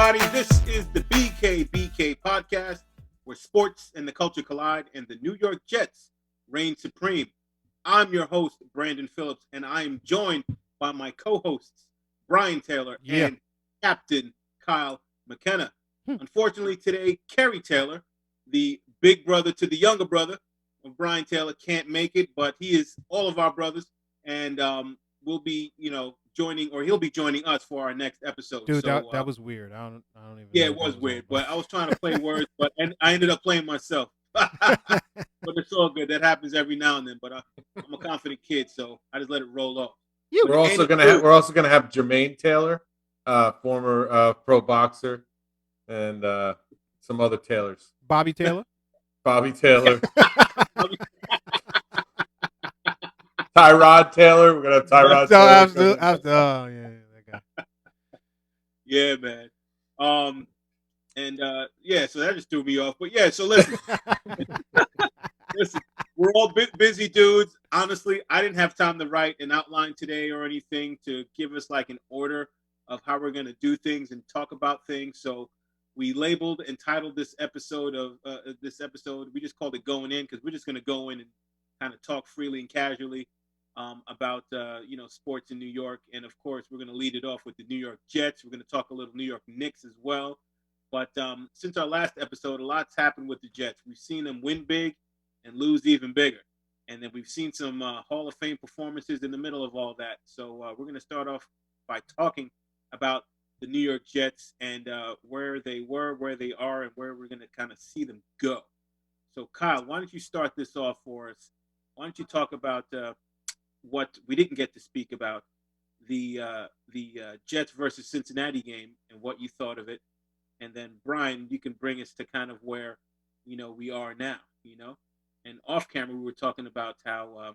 everybody. This is the BKBK podcast, where sports and the culture collide and the New York Jets reign supreme. I'm your host, Brandon Phillips, and I am joined by my co-hosts, Brian Taylor and Captain Kyle McKenna. Unfortunately, today, Kerry Taylor, the big brother to the younger brother of Brian Taylor, can't make it, but he is all of our brothers, and we'll be, joining, or he'll be joining us for our next episode. Dude, so, that was weird. I don't even. Yeah, know it what was that weird, all but I was trying to play words, but I ended up playing myself. But it's all good. That happens every now and then. But I'm a confident kid, so I just let it roll off. We're also gonna have Jermaine Taylor, former pro boxer, and some other Taylors. Bobby Taylor. Bobby Taylor. Tyrod Taylor. We're gonna have Tyrod Taylor. Oh yeah, that guy. Yeah, man. So that just threw me off. But yeah, so listen, we're all busy dudes. Honestly, I didn't have time to write an outline today or anything to give us like an order of how we're gonna do things and talk about things. So we entitled this episode. We just called it "Going In" because we're just gonna go in and kind of talk freely and casually about sports in New York, and of course we're going to lead it off with the New York Jets. We're going to talk a little New York Knicks as well. But since our last episode, a lot's happened with the Jets. We've seen them win big and lose even bigger, and then we've seen some Hall of Fame performances in the middle of all that. So we're going to start off by talking about the New York Jets and where they were, where they are, and where we're going to kind of see them go. So Kyle, why don't you start this off for us? Why don't you talk about what we didn't get to speak about, the Jets versus Cincinnati game, and what you thought of it, and then Brian, you can bring us to kind of where we are now, and off camera we were talking about how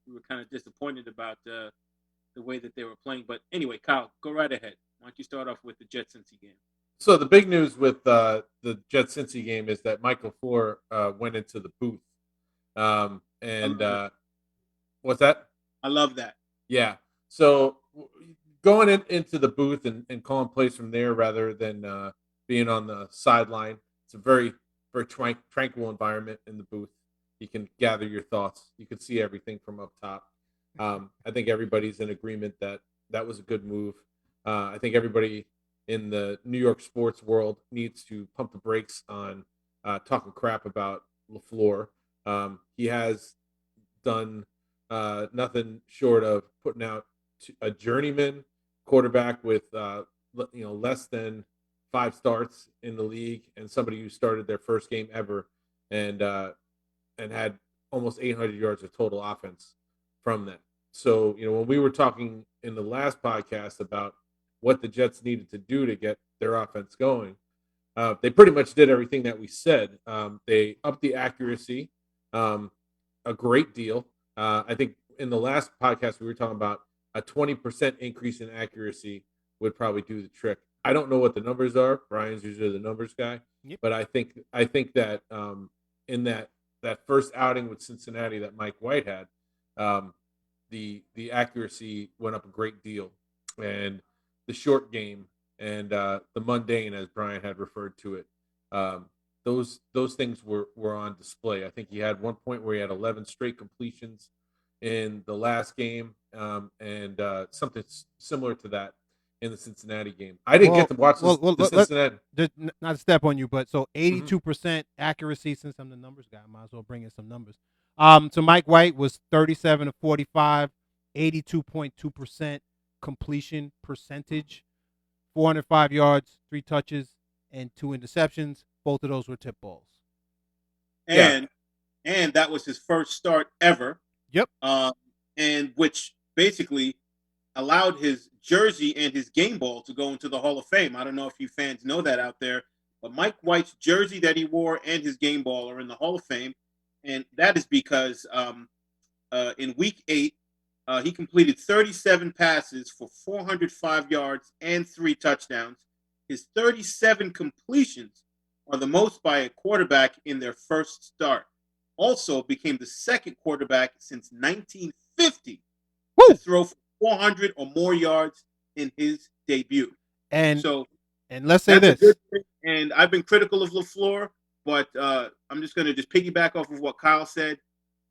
we were kind of disappointed about the way that they were playing. But anyway, Kyle, go right ahead. Why don't you start off with the Jets Cincy game? So the big news with the Jets Cincy game is that Michael Floor went into the booth, what's that? I love that. Yeah. So going into the booth and calling plays from there rather than being on the sideline, it's a very, very tranquil environment in the booth. You can gather your thoughts. You can see everything from up top. I think everybody's in agreement that was a good move. I think everybody in the New York sports world needs to pump the brakes on talking crap about LaFleur. He has done nothing short of putting out a journeyman quarterback with less than 5 starts in the league, and somebody who started their first game ever and had almost 800 yards of total offense from that. So when we were talking in the last podcast about what the Jets needed to do to get their offense going, they pretty much did everything that we said. They upped the accuracy a great deal. I think in the last podcast we were talking about a 20% increase in accuracy would probably do the trick. I don't know what the numbers are. Brian's usually the numbers guy, but I think that in that first outing with Cincinnati that Mike White had, the accuracy went up a great deal, and the short game and the mundane, as Brian had referred to it, those things were on display. I think he had one point where he had 11 straight completions in the last game, and something similar to that in the Cincinnati game. I didn't get to watch the Cincinnati. Not to step on you, but so 82% accuracy. Since I'm the numbers guy, I might as well bring in some numbers. So Mike White was 37 of 45, 82.2% completion percentage, 405 yards, 3 touches, and 2 interceptions. Both of those were tip balls. And that was his first start ever. Yep. And which basically allowed his jersey and his game ball to go into the Hall of Fame. I don't know if you fans know that out there, but Mike White's jersey that he wore and his game ball are in the Hall of Fame. And that is because in week 8, he completed 37 passes for 405 yards and 3 touchdowns. His 37 completions are the most by a quarterback in their first start. Also became the second quarterback since 1950 to throw for 400 or more yards in his debut. And so And let's say That's a this. good thing. And I've been critical of LaFleur, but I'm just going to just piggyback off of what Kyle said.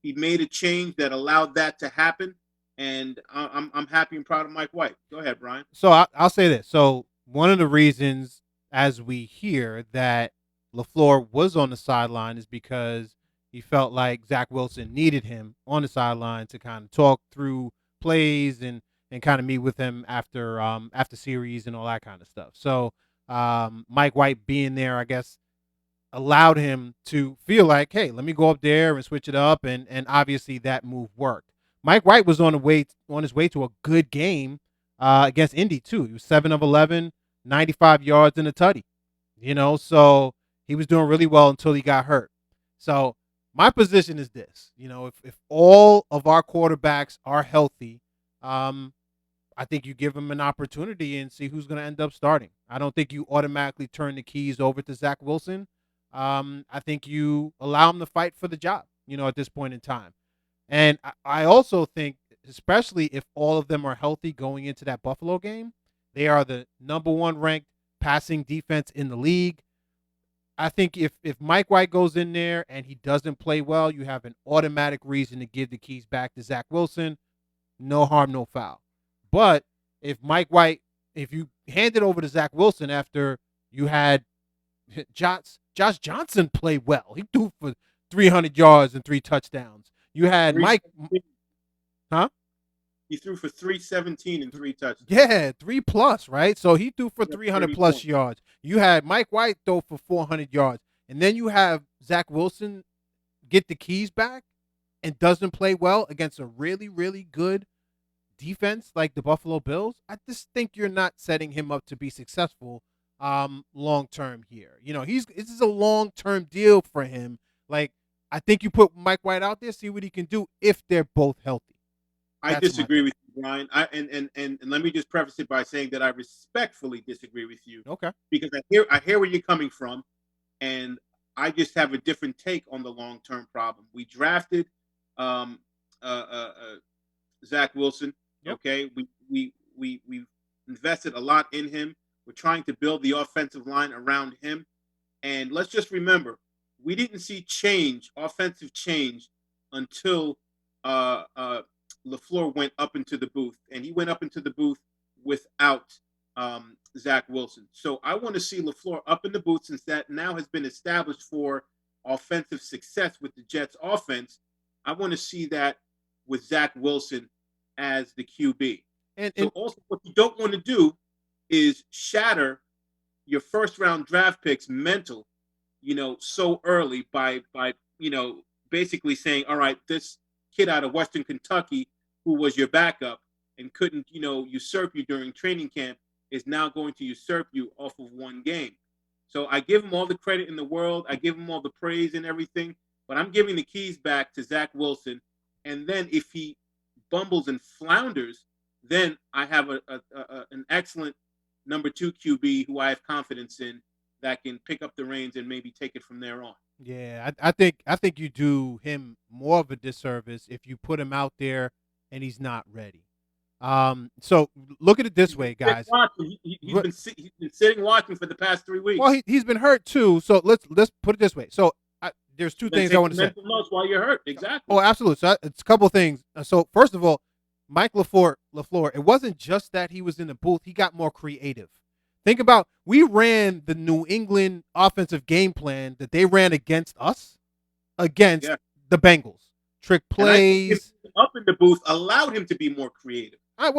He made a change that allowed that to happen, and I'm happy and proud of Mike White. Go ahead, Brian. So I'll say this. So one of the reasons, as we hear, that LaFleur was on the sideline is because he felt like Zach Wilson needed him on the sideline to kind of talk through plays and kind of meet with him after series and all that kind of stuff. So Mike White being there, I guess, allowed him to feel like, hey, let me go up there and switch it up, and obviously that move worked. Mike White was on his way to a good game against Indy too. He was 7 of 11, 95 yards and a tutty. So he was doing really well until he got hurt. So my position is this: if all of our quarterbacks are healthy, I think you give them an opportunity and see who's going to end up starting. I don't think you automatically turn the keys over to Zach Wilson. I think you allow him to fight for the job, at this point in time. And I also think, especially if all of them are healthy going into that Buffalo game, they are the number one ranked passing defense in the league. I think if Mike White goes in there and he doesn't play well, you have an automatic reason to give the keys back to Zach Wilson. No harm, no foul. But if you hand it over to Zach Wilson after you had Josh Johnson play well, he threw for 300 yards and 3 touchdowns. You had Mike, huh? He threw for 317 and 3 touchdowns. Yeah, 3+, right? So he threw for 300 plus yards. You had Mike White throw for 400 yards, and then you have Zach Wilson get the keys back and doesn't play well against a really, really good defense like the Buffalo Bills. I just think you're not setting him up to be successful long term here. This is a long term deal for him. Like, I think you put Mike White out there, see what he can do if they're both healthy. I disagree with you, Brian. And let me just preface it by saying that I respectfully disagree with you. Okay. Because I hear where you're coming from, and I just have a different take on the long term problem. We drafted Zach Wilson. Yep. Okay, we invested a lot in him. We're trying to build the offensive line around him, and let's just remember, we didn't see offensive change, until LaFleur went up into the booth, and he went up into the booth without Zach Wilson. So I want to see LaFleur up in the booth, since that now has been established for offensive success with the Jets offense. I want to see that with Zach Wilson as the QB. So also, what you don't want to do is shatter your first round draft picks mental, so early by basically saying, all right, this kid out of Western Kentucky who was your backup and couldn't, usurp you during training camp is now going to usurp you off of one game. So I give him all the credit in the world. I give him all the praise and everything, but I'm giving the keys back to Zach Wilson. And then if he bumbles and flounders, then I have an excellent number 2 QB who I have confidence in that can pick up the reins and maybe take it from there on. Yeah, I think you do him more of a disservice if you put him out there and he's not ready. So look at it this way, guys. He's been sitting watching for the past 3 weeks. Well, he's been hurt too. So let's put it this way. So there's two things I want to say. While you're hurt, exactly. Oh, absolutely. So it's a couple things. So first of all, Mike LaFleur, it wasn't just that he was in the booth. He got more creative. Think about, we ran the New England offensive game plan that they ran against us, against the Bengals. Trick plays. Up in the booth allowed him to be more creative. I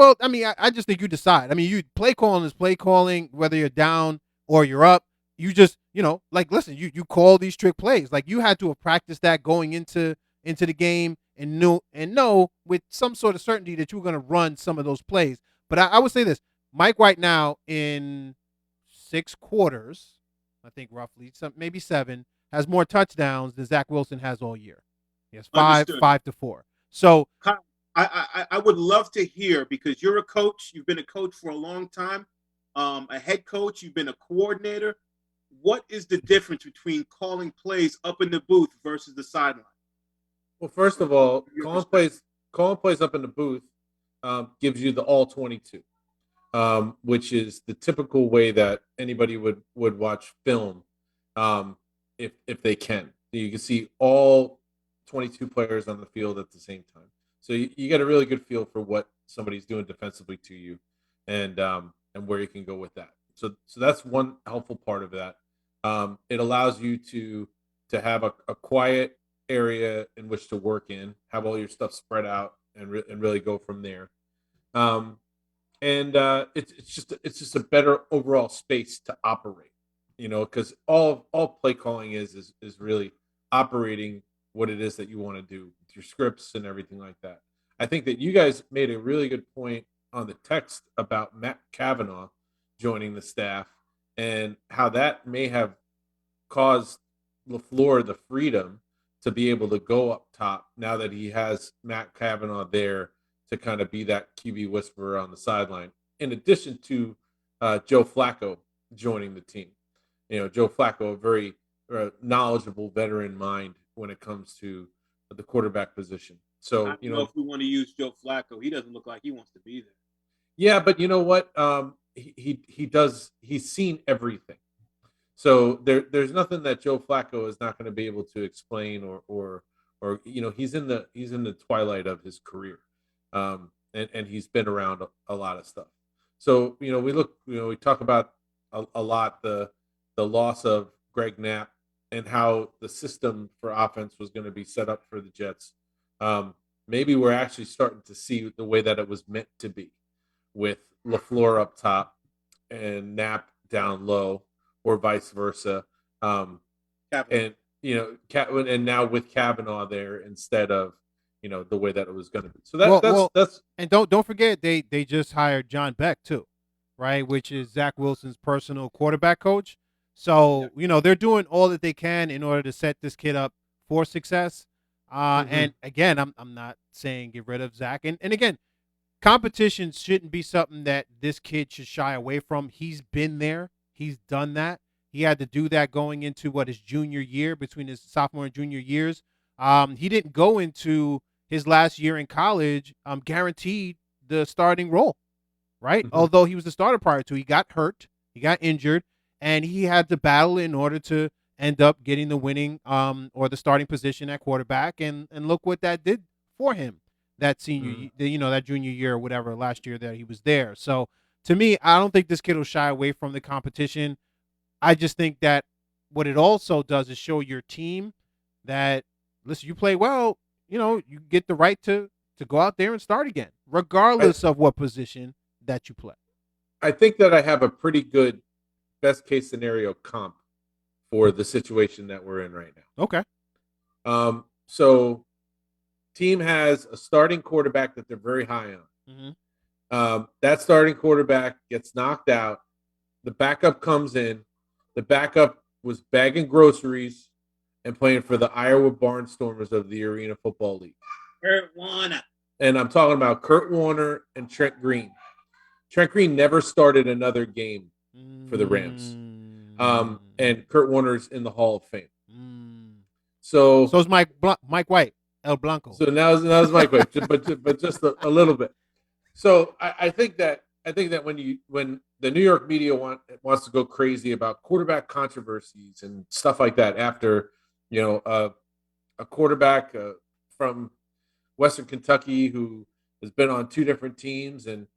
just think you decide. You play calling is play calling, whether you're down or you're up. You just, listen, you call these trick plays. Like, you had to have practiced that going into the game and know with some sort of certainty that you were going to run some of those plays. But I would say this: Mike White now in 6 quarters, I think roughly maybe 7, has more touchdowns than Zach Wilson has all year. He has 5 to 4. So I would love to hear, because you're a coach, you've been a coach for a long time, a head coach, you've been a coordinator. What is the difference between calling plays up in the booth versus the sideline? Well, first of all, calling plays up in the booth gives you the all 22. which is the typical way that anybody would watch film, if they can. You can see all 22 players on the field at the same time, so you get a really good feel for what somebody's doing defensively to you, and where you can go with that. So that's one helpful part of that. It allows you to have a quiet area in which to work in, have all your stuff spread out, and really go from there. Um, and it's just a better overall space to operate, because all play calling is really operating what it is that you want to do with your scripts and everything like that. I think that you guys made a really good point on the text about Matt Kavanaugh joining the staff, and how that may have caused LaFleur the freedom to be able to go up top now that he has Matt Kavanaugh there to kind of be that QB whisperer on the sideline, in addition to Joe Flacco joining the team. Joe Flacco, a very knowledgeable veteran mind when it comes to the quarterback position. So, I don't know if we want to use Joe Flacco. He doesn't look like he wants to be there. yeah, but you know what? He does. He's seen everything. So there's nothing that Joe Flacco is not going to be able to explain, or he's in the twilight of his career, and he's been around a lot of stuff. So we talk about a lot the loss of Greg Knapp and how the system for offense was going to be set up for the Jets. Maybe we're actually starting to see the way that it was meant to be, with LaFleur up top and Knapp down low, or vice versa. And and now with Kavanaugh there instead of the way that it was going to be. So that's and don't forget they just hired John Beck too, right? Which is Zach Wilson's personal quarterback coach. So they're doing all that they can in order to set this kid up for success. And again, I'm not saying get rid of Zach. And again, competition shouldn't be something that this kid should shy away from. He's been there. He's done that. He had to do that going into his junior year, between his sophomore and junior years. He didn't go into his last year in college guaranteed the starting role, right? Although he was the starter prior to, he got hurt, he got injured, and he had to battle in order to end up getting the winning or the starting position at quarterback. And look what that did for him that senior, that junior year or whatever, last year that he was there. So to me, I don't think this kid will shy away from the competition. I just think that what it also does is show your team that, listen, you play well, you get the right to go out there and start again, regardless of what position that you play. I think that I have a pretty good best case scenario comp for the situation that we're in right now. Okay. So team has a starting quarterback that they're very high on. That starting quarterback gets knocked out. The backup comes in. The backup was bagging groceries and playing for the Iowa Barnstormers of the Arena Football League. Kurt Warner. And I'm talking about Kurt Warner and Trent Green. Trent Green never started another game for the Rams. And Kurt Warner's in the Hall of Fame. So is Mike White, El Blanco. So now is Mike White, but just a little bit. So I think that when the New York media wants to go crazy about quarterback controversies and stuff like that, after a quarterback from Western Kentucky who has been on two different teams, and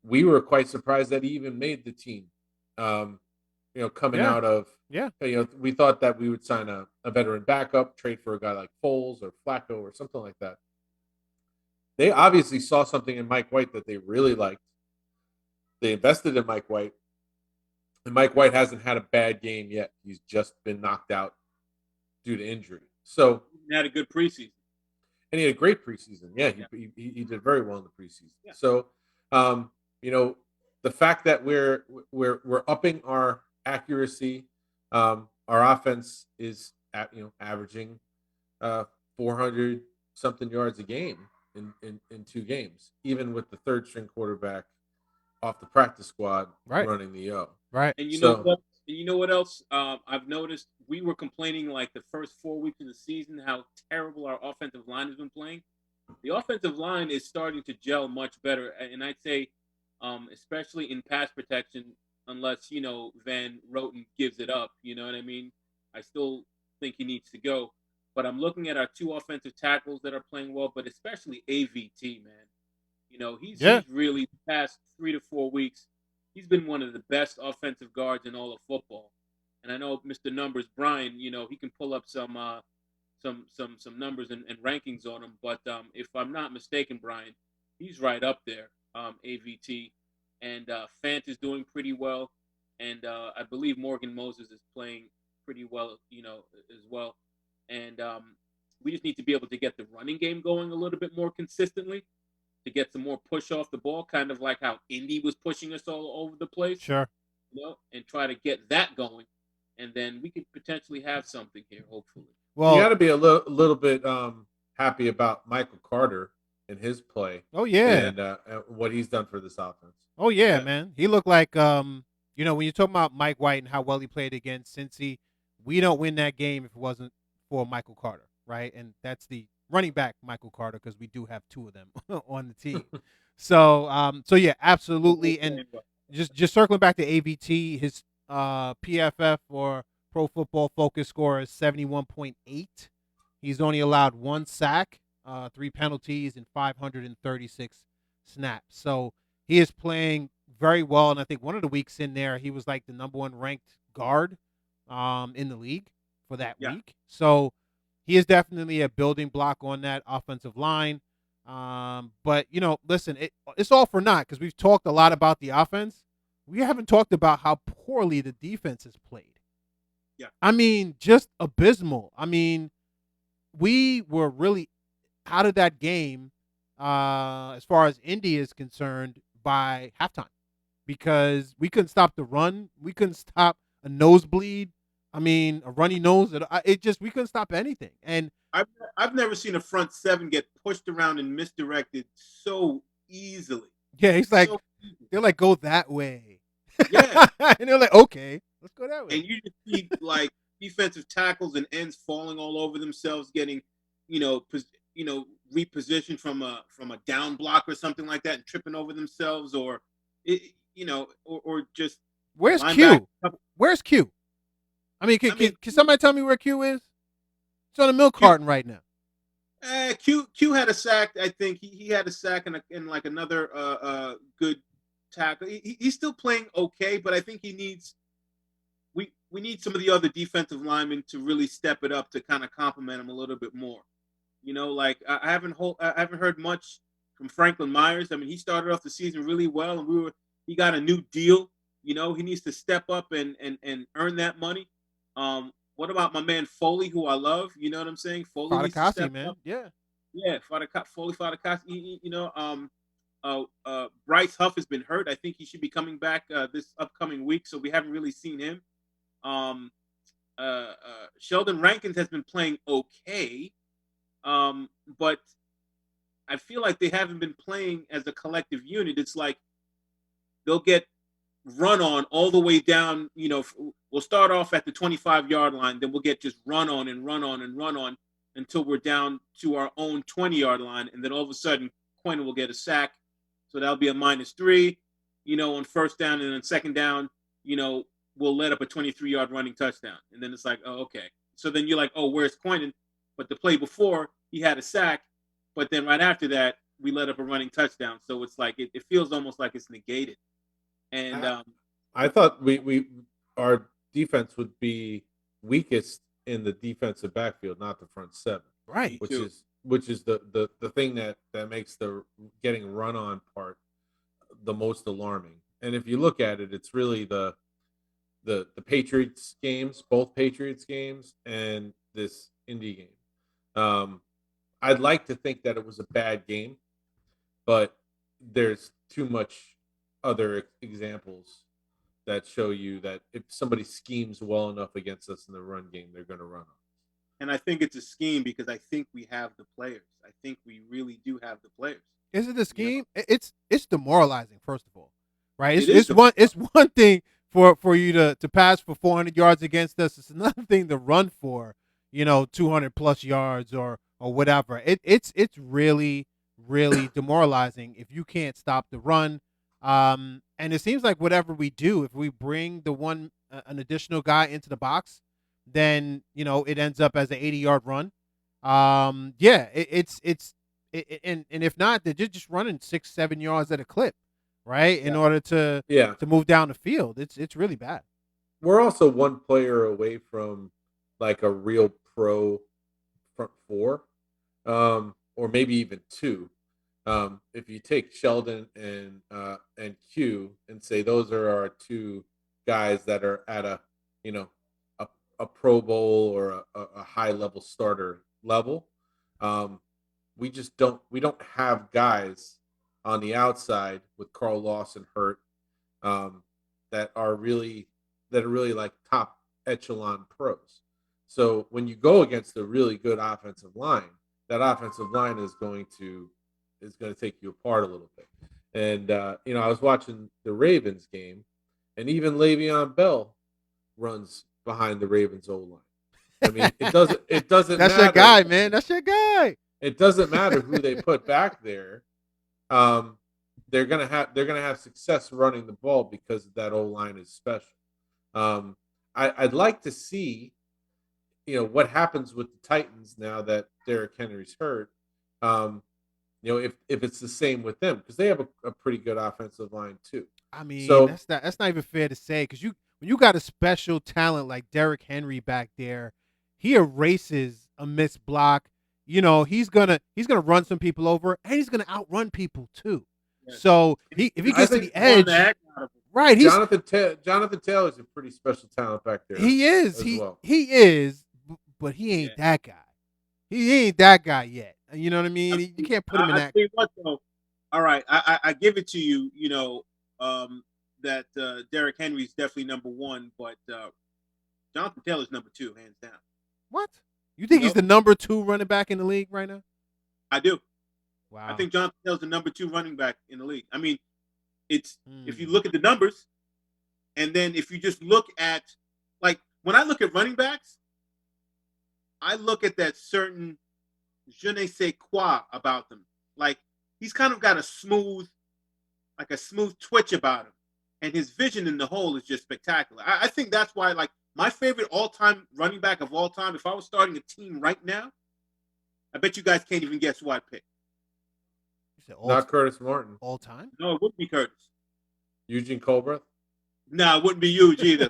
we were quite surprised that he even made the team. Coming out of we thought that we would sign a veteran backup, trade for a guy like Foles or Flacco or something like that. They obviously saw something in Mike White that they really liked. They invested in Mike White, and Mike White hasn't had a bad game yet. He's just been knocked out due to injury. So he had a good preseason, and he had a great preseason. Yeah, he did very well in the preseason. Yeah. So, the fact that we're upping our accuracy, our offense is averaging 400 something yards a game in 2 games, even with the third string quarterback off the practice squad running the O. Right. And you know what else I've noticed? We were complaining like the first 4 weeks of the season how terrible our offensive line has been playing. The offensive line is starting to gel much better, and I'd say especially in pass protection, unless Van Roten gives it up. You know what I mean? I still think he needs to go. But I'm looking at our two offensive tackles that are playing well, but especially AVT, man. Yeah. He's really past 3 to 4 weeks. He's been one of the best offensive guards in all of football. And I know Mr. Numbers Brian, he can pull up some numbers and rankings on him. But if I'm not mistaken, Brian, he's right up there. AVT and Fant is doing pretty well, and I believe Morgan Moses is playing pretty well, as well. And we just need to be able to get the running game going a little bit more consistently to get some more push off the ball, kind of like how Indy was pushing us all over the place, Sure. and try to get that going, and then we could potentially have something here, hopefully. You Well, got to be a little bit happy about Michael Carter and his play oh yeah. and what he's done for this offense. Oh yeah, Yeah. man. He looked like when you talk about Mike White and how well he played against Cincy, we don't win that game if it wasn't for Michael Carter, right? And that's the running back Michael Carter, because we do have two of them on the team. So yeah, absolutely. And just circling back to AVT, his PFF or Pro Football Focus score is 71.8. He's only allowed one sack, 3 penalties, and 536 snaps. So he is playing very well, and I think one of the weeks in there, he was like the number 1 ranked guard in the league for that week. So he is definitely a building block on that offensive line. But listen, it's all for naught because we've talked a lot about the offense. We haven't talked about how poorly the defense has played. Yeah. I mean, just abysmal. I mean, we were really out of that game as far as Indy is concerned by halftime because we couldn't stop the run. We couldn't stop a nosebleed. I mean, a runny nose. We couldn't stop anything. And I've never seen a front seven get pushed around and misdirected so easily. Yeah, he's like, they're like, go that way. Yeah. And they're like, okay, let's go that way. And you just see like defensive tackles and ends falling all over themselves, getting, repositioned from a down block or something like that, and tripping over themselves, or just. Where's Q? Where's Q? I mean, can somebody tell me where Q is? It's on a milk carton right now. Q had a sack. I think he had a sack and like another good tackle. He's still playing okay, but I think he needs. We need some of the other defensive linemen to really step it up to kind of complement him a little bit more. Like I haven't heard much from Franklin Myers. I mean, he started off the season really well, and he got a new deal. He needs to step up and earn that money. What about my man Foley, who I love? You know what I'm saying? Foley needs to step man. up. Yeah. Yeah, Foley Fadakasi. Bryce Huff has been hurt. I think he should be coming back this upcoming week, so we haven't really seen him. Sheldon Rankins has been playing okay, but I feel like they haven't been playing as a collective unit. It's like they'll get run on all the way down. We'll start off at the 25-yard line, then we'll get just run on and run on and run on until we're down to our own 20-yard line, and then all of a sudden Quinn will get a sack, so that'll be a -3. On first down, and on second down, we'll let up a 23-yard running touchdown, and then it's like, oh, okay. So then you're like, oh, where's Quinn? But the play before, he had a sack, but then right after that, we let up a running touchdown. So it's like it feels almost like it's negated. And I thought our defense would be weakest in the defensive backfield, not the front seven. Right. Which is the thing that makes the getting run on part the most alarming. And if you look at it, it's really the Patriots games, both Patriots games, and this Indy game. I'd like to think that it was a bad game, but there's too much other examples that show you that if somebody schemes well enough against us in the run game, they're going to run on. And I think it's a scheme because I think we have the players. I think we really do have the players. Is it a scheme? It's demoralizing, first of all, right? It's one thing for you to pass for 400 yards against us. It's another thing to run for 200 plus yards or whatever. It's really demoralizing if you can't stop the run. And it seems like whatever we do, if we bring an additional guy into the box, then it ends up as an 80-yard run. Yeah, and if not, they're just running 6-7 yards at a clip, right? In order to move down the field. It's really bad. We're also one player away from like a real pro front four, or maybe even two. If you take Sheldon and Q and say those are our two guys that are at a a, a Pro Bowl or a high level starter level, we don't have guys on the outside with Carl Lawson hurt, that are really like top echelon pros. So when you go against a really good offensive line, that offensive line is going to take you apart a little bit. And I was watching the Ravens game, and even Le'Veon Bell runs behind the Ravens O line. I mean, it doesn't That's matter. your guy, man. That's your guy. It doesn't matter who they put back there. They're gonna have success running the ball because that O line is special. I'd like to see, what happens with the Titans now that Derrick Henry's hurt. If it's the same with them, because they have a pretty good offensive line too. I mean, So that's not even fair to say, because when you got a special talent like Derrick Henry back there, he erases a missed block. He's gonna run some people over, and he's gonna outrun people too. Yeah. So if he gets to the edge, right? Jonathan Taylor is a pretty special talent back there. He is. He is, but he ain't that guy. He ain't that guy yet. You know what I mean? You can't put him in that. What, though? All right, I give it to you. That Derrick Henry is definitely number one, but Jonathan Taylor's number two, hands down. What? You think he's the number 2 running back in the league right now? I do. Wow. I think Jonathan Taylor's the number 2 running back in the league. I mean, it's if you look at the numbers, and then if you just look at, like, when I look at running backs, I look at that certain je ne sais quoi about them. Like, he's kind of got a smooth twitch about him, and his vision in the hole is just spectacular. I think that's why, like, my favorite all-time running back of all time, if I was starting a team right now, I bet you guys can't even guess who I'd pick. Not Curtis Martin. All time? No, it wouldn't be Curtis. Eugene Colbreth? No, it wouldn't be huge either.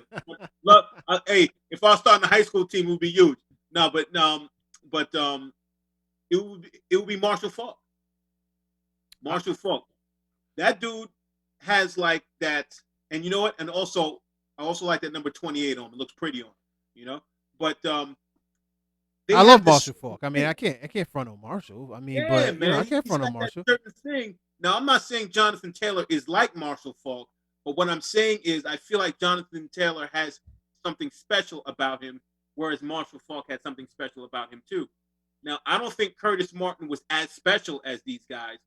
Look, hey, if I was starting a high school team, it would be huge. No, but it would be Marshall Faulk. Marshall Faulk. That dude has like that, and you know what? And also, I also like that number 28 on him. It looks pretty on him, But I love Marshall Faulk. I mean, I can't front on Marshall. I mean, but man, I can't front on Marshall. Certain thing. Now, I'm not saying Jonathan Taylor is like Marshall Faulk, but what I'm saying is I feel like Jonathan Taylor has something special about him, whereas Marshall Faulk had something special about him too. Now, I don't think Curtis Martin was as special as these guys,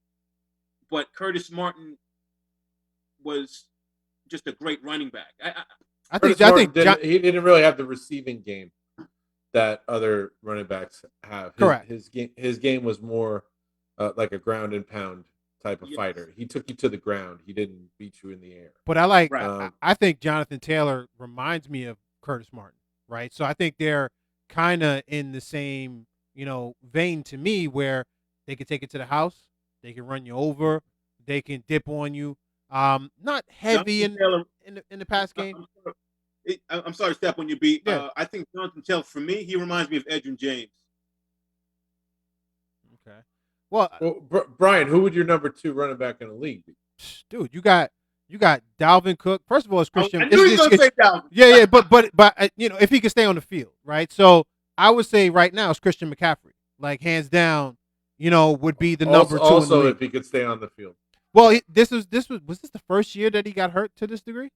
but Curtis Martin was just a great running back. I think he didn't really have the receiving game that other running backs have. Correct. His game was more like a ground and pound type of fighter. He took you to the ground. He didn't beat you in the air. But I think Jonathan Taylor reminds me of Curtis Martin, right? So I think they're kind of in the same, vein to me, where they can take it to the house, they can run you over, they can dip on you. Not heavy in the pass game. I'm sorry to step on your beat. Yeah. I think Jonathan Taylor, for me, he reminds me of Edgerrin James. Okay. Well, Brian, who would your number 2 running back in the league be? Dude, you got Dalvin Cook. First of all, it's Christian. I knew you were going to say Dalvin. Yeah, but if he could stay on the field, right? So I would say right now it's Christian McCaffrey, like hands down. Would be the number 2. Also, in the if he could stay on the field. Well, was this the first year that he got hurt to this degree?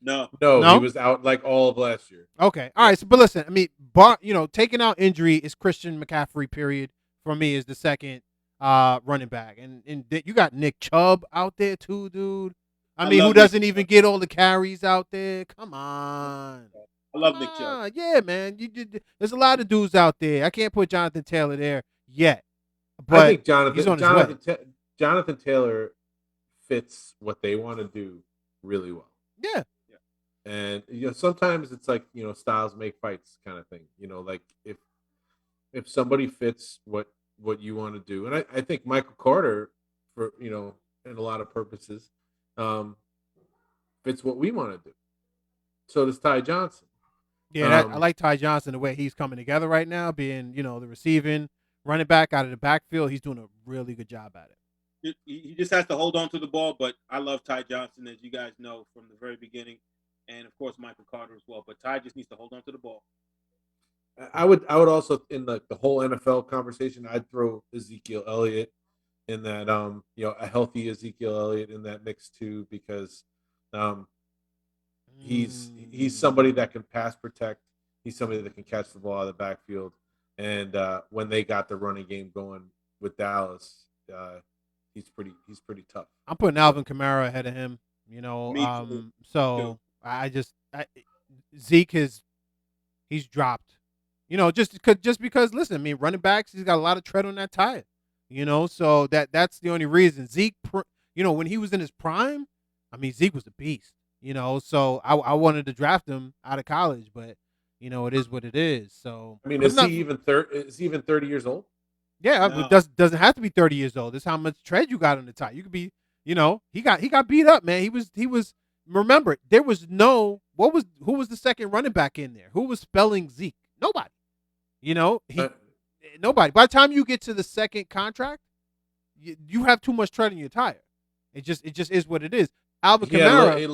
No, he was out like all of last year. Okay, all right. So, but listen, I mean, taking out injury is Christian McCaffrey. Period. For me, is the second running back, and you got Nick Chubb out there too, dude. I mean, who doesn't even get all the carries out there? Come on. I love Nick Chubb. Yeah, man. There's a lot of dudes out there. I can't put Jonathan Taylor there yet, but I think Jonathan Taylor fits what they want to do really well. Yeah. And sometimes it's like styles make fights kind of thing. Like if somebody fits what you want to do, and I think Michael Carter, for in a lot of purposes, um, fits what we want to do. So does Ty Johnson. Yeah, I like Ty Johnson the way he's coming together right now, being the receiving running back out of the backfield. He's doing a really good job at it. He just has to hold on to the ball, but I love Ty Johnson, as you guys know, from the very beginning, and of course Michael Carter as well. But Ty just needs to hold on to the ball. I would also, in the whole NFL conversation, I'd throw Ezekiel Elliott in that, a healthy Ezekiel Elliott in that mix too, because he's somebody that can pass protect. He's somebody that can catch the ball out of the backfield. And when they got the running game going with Dallas, he's pretty tough. I'm putting Alvin Kamara ahead of him. Me So Zeke he's dropped. Just because listen, I mean, running backs, he's got a lot of tread on that tire. So that's the only reason. Zeke, when he was in his prime, I mean, Zeke was a beast. So I wanted to draft him out of college, but it is what it is. So I mean, is he even 30 years old? Yeah, No. it doesn't have to be 30 years old. It's how much tread you got on the tire. You could be, he got beat up, man. He was. Remember, there was who was the second running back in there? Who was spelling Zeke? Nobody. Nobody. By the time you get to the second contract, you have too much tread in your tire. It just is what it is. Alvin Kamara,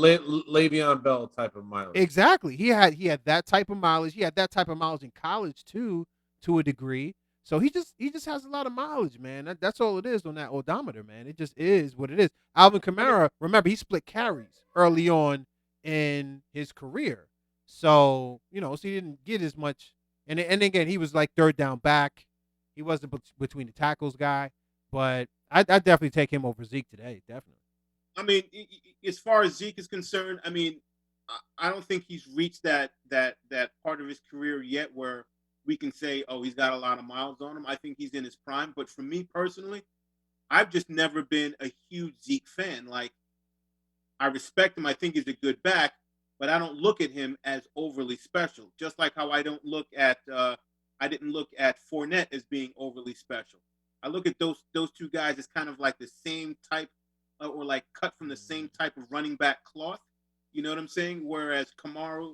Le'Veon Bell type of mileage. Exactly. He had that type of mileage. He had that type of mileage in college too, to a degree. So he just has a lot of mileage, man. That's all it is on that odometer, man. It just is what it is. Alvin Kamara, remember, he split carries early on in his career. So, so he didn't get as much. And again, he was like third down back. He wasn't between the tackles guy. But I definitely take him over Zeke today, definitely. I mean, as far as Zeke is concerned, I mean, I don't think he's reached that part of his career yet where we can say, oh, he's got a lot of miles on him. I think he's in his prime. But for me personally, I've just never been a huge Zeke fan. Like, I respect him. I think he's a good back, but I don't look at him as overly special. Just like how I didn't look at Fournette as being overly special. I look at those two guys as kind of like the same type, or like cut from the same type of running back cloth. You know what I'm saying? Whereas Kamara,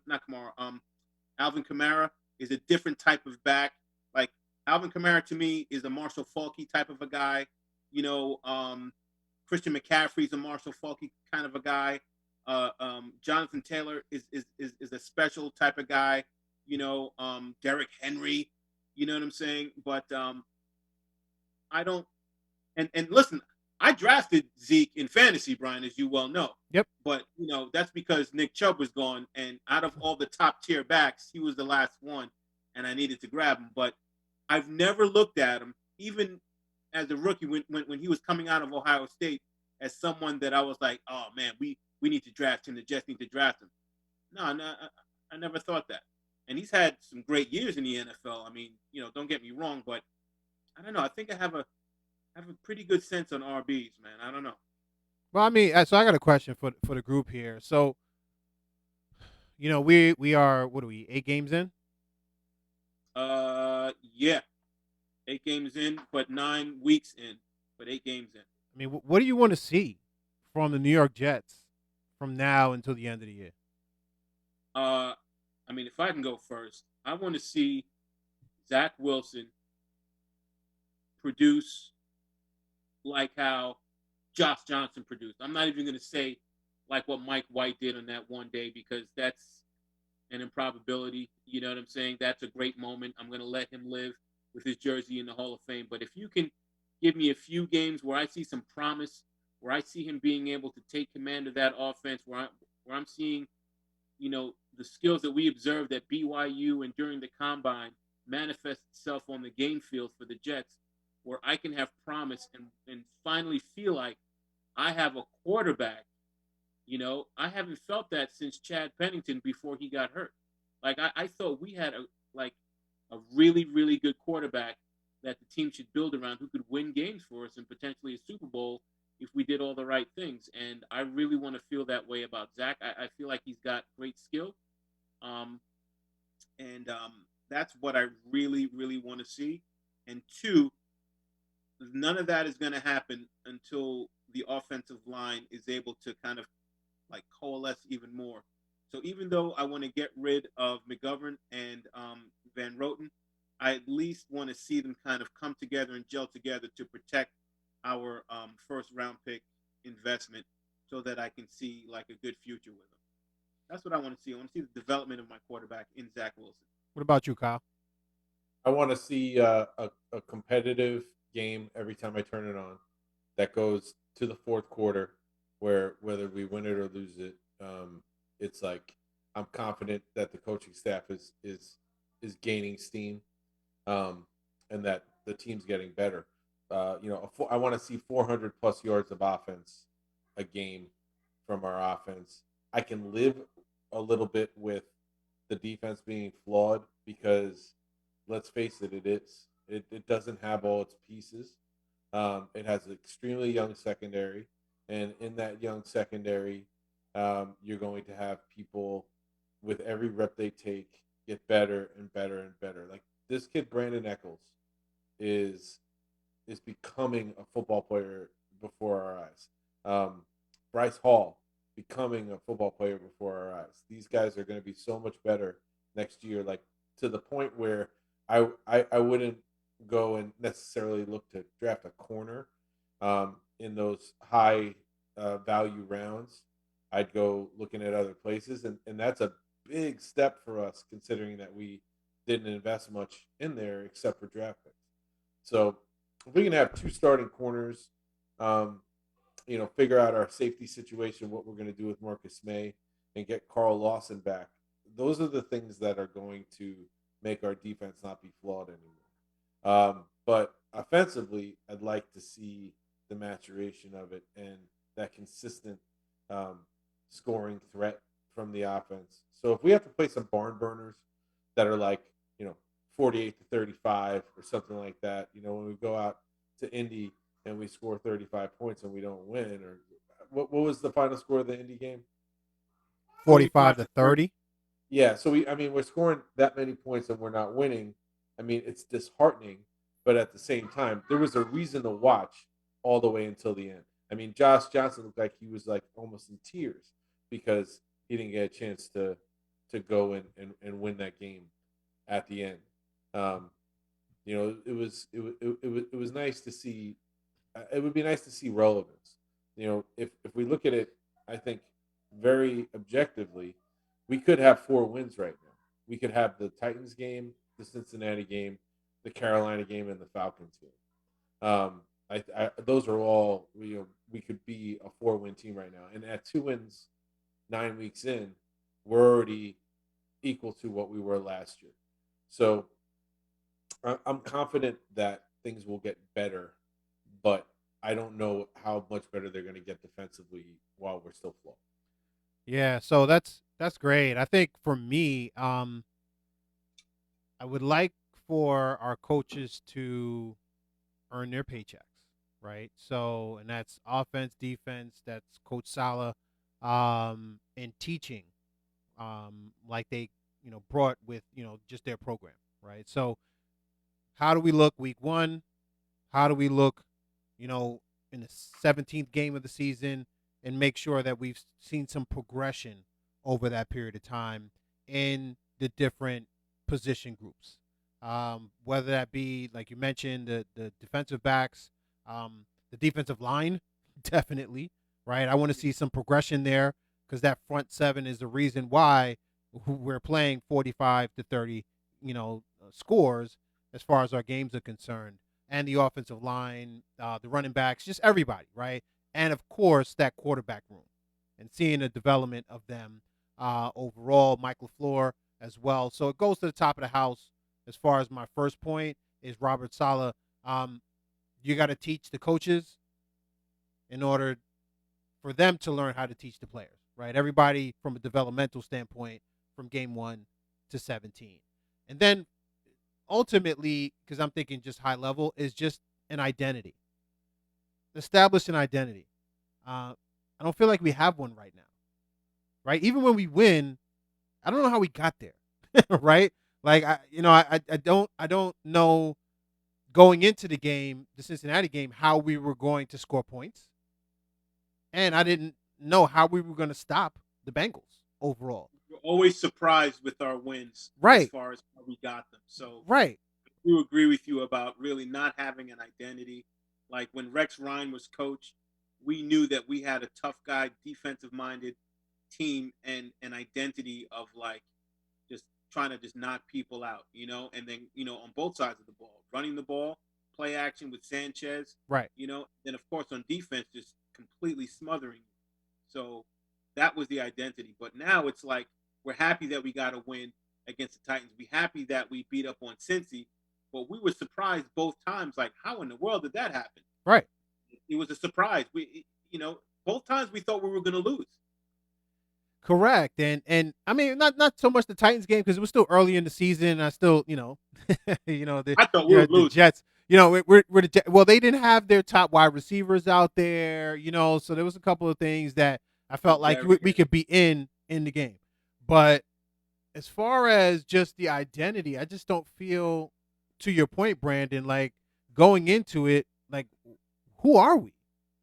not Kamara, Alvin Kamara is a different type of back. Like, Alvin Kamara to me is a Marshall Faulke type of a guy. Christian McCaffrey's a Marshall Faulke kind of a guy. Jonathan Taylor is a special type of guy. Derrick Henry. You know what I'm saying? But I don't. And listen, I drafted Zeke in fantasy, Brian, as you well know. Yep. But that's because Nick Chubb was gone, and out of all the top tier backs, he was the last one, and I needed to grab him. But I've never looked at him, even as a rookie, when he was coming out of Ohio State, as someone that I was like, oh man, we need to draft him. The Jets need to draft him. No, I never thought that. And he's had some great years in the NFL. I mean, don't get me wrong, but I don't know. I think I have a pretty good sense on RBs, man. I don't know. Well, I mean, so I got a question for the group here. So, we are, what are we, 8 games in? Yeah, 8 games in, but 9 weeks in, but 8 games in. I mean, what do you want to see from the New York Jets from now until the end of the year? I mean, if I can go first, I want to see Zach Wilson produce like how Josh Johnson produced. I'm not even going to say like what Mike White did on that one day, because that's an improbability. You know what I'm saying? That's a great moment. I'm going to let him live with his jersey in the Hall of Fame. But if you can give me a few games where I see some promise, where I see him being able to take command of that offense, where I'm seeing, the skills that we observed at BYU and during the combine manifest itself on the game field for the Jets, where I can have promise and finally feel like I have a quarterback. I haven't felt that since Chad Pennington before he got hurt. Like, I thought we had a really, really good quarterback that the team should build around, who could win games for us and potentially a Super Bowl if we did all the right things. And I really want to feel that way about Zach. I feel like he's got great skill. Um, and that's what I really, really want to see. And two, none of that is going to happen until the offensive line is able to kind of like coalesce even more. So even though I want to get rid of McGovern and Van Roten, I at least want to see them kind of come together and gel together to protect our first round pick investment, so that I can see like a good future with them. That's what I want to see. I want to see the development of my quarterback in Zach Wilson. What about you, Kyle? I want to see a competitive game every time I turn it on that goes to the fourth quarter, where whether we win it or lose it, it's like I'm confident that the coaching staff is gaining steam, um, and that the team's getting better. I want to see 400 plus yards of offense a game from our offense. I can live a little bit with the defense being flawed because let's face it, it is. It doesn't have all its pieces. It has an extremely young secondary, and in that young secondary, you're going to have people with every rep they take get better and better and better. Like this kid, Brandon Eccles, is is becoming a football player before our eyes. Bryce Hall becoming a football player before our eyes. These guys are going to be so much better next year, like to the point where I wouldn't go and necessarily look to draft a corner in those high value rounds. I'd go looking at other places, and that's a big step for us considering that we didn't invest much in there except for draft picks. So if we can have two starting corners, um, figure out our safety situation, what we're going to do with Marcus May, and get Carl Lawson back. Those are the things that are going to make our defense not be flawed anymore. But offensively, I'd like to see the maturation of it and that consistent um, scoring threat from the offense. So if we have to play some barn burners that are like, 48 to 35 or something like that, when we go out to Indy and we score 35 points and we don't win, or what was the final score of the Indy game? 45 to 30. Yeah, so we're scoring that many points and we're not winning. It's disheartening, but at the same time, there was a reason to watch all the way until the end. Josh Johnson looked like he was like almost in tears because he didn't get a chance to go and win that game at the end. Um, it was nice to see. It would be nice to see relevance. If we look at it, I think very objectively, we could have 4 wins right now. We could have the Titans game, the Cincinnati game, the Carolina game, and the Falcons game. Those are all we could be a 4-win team right now, and at 2 wins, 9 weeks in, we're already equal to what we were last year. So I'm confident that things will get better, but I don't know how much better they're going to get defensively while we're still flawed. Yeah, so that's great. I think for me, I would like for our coaches to earn their paychecks, right? So, and that's offense, defense, that's Coach Sala, and teaching, like they, brought with, just their program, right? So, how do we look week one? How do we look, you know, in the 17th game of the season, and make sure that we've seen some progression over that period of time in the different position groups? Whether that be, like you mentioned, the defensive backs, the defensive line, definitely, right? I want to see some progression there because that front seven is the reason why we're playing 45 to 30, scores as far as our games are concerned, and the offensive line, the running backs, just everybody, right? And of course, that quarterback room and seeing the development of them overall, Mike LaFleur as well. So it goes to the top of the house as far as my first point is Robert Saleh. Um, you got to teach the coaches in order for them to learn how to teach the players, right? Everybody from a developmental standpoint from game 1 to 17. And then ultimately, because I'm thinking just high level, is just an identity. Establish an identity. I don't feel like we have one right now. Right? Even when we win, I don't know how we got there. Right? Like I don't know going into the game, the Cincinnati game, how we were going to score points. And I didn't know how we were going to stop the Bengals overall. We're always surprised with our wins as Right. far as how we got them. So Right. I do agree with you about really not having an identity. Like when Rex Ryan was coach, we knew that we had a tough guy, defensive minded team and an identity of like just trying to just knock people out, and then, on both sides of the ball, running the ball, play action with Sanchez, Right. then of course on defense, just completely smothering you. So that was the identity. But now it's like we're happy that we got a win against the Titans. We happy that we beat up on Cincy, but we were surprised both times. Like, how in the world did that happen? Right. It was a surprise. Both times we thought we were going to lose. Correct. And I mean not so much the Titans game because it was still early in the season. I still, I thought we were the losing. Jets, we're the Jets. Well, they didn't have their top wide receivers out there, so there was a couple of things that I felt like we could be in the game. But as far as just the identity, I just don't feel, to your point, Brandon, like going into it, like, who are we?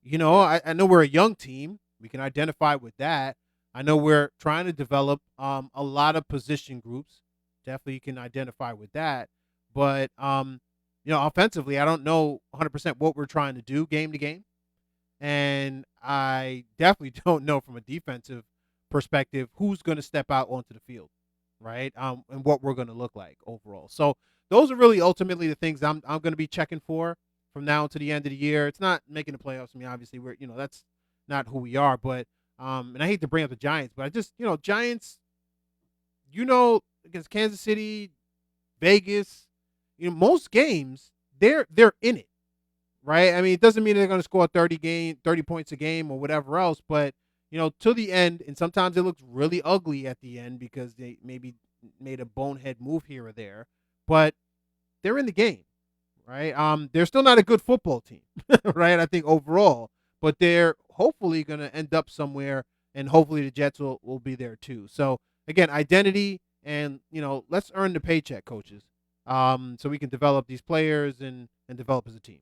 I know we're a young team. We can identify with that. I know we're trying to develop a lot of position groups. Definitely you can identify with that. But, offensively, I don't know 100% what we're trying to do game to game. And I definitely don't know from a defensive perspective who's going to step out onto the field, right? And what we're going to look like overall. So those are really ultimately the things I'm going to be checking for from now to the end of the year. It's not making the playoffs. I mean, obviously that's not who we are, but and I hate to bring up the Giants, but I just, Giants, against Kansas City, Vegas, most games they're in it, right? I mean, it doesn't mean they're going to score 30 points a game or whatever else, but to the end, and sometimes it looks really ugly at the end because they maybe made a bonehead move here or there, but they're in the game, right? They're still not a good football team, right? I think overall, but they're hopefully going to end up somewhere, and hopefully the Jets will be there too. So again, identity, and let's earn the paycheck, coaches, so we can develop these players and develop as a team.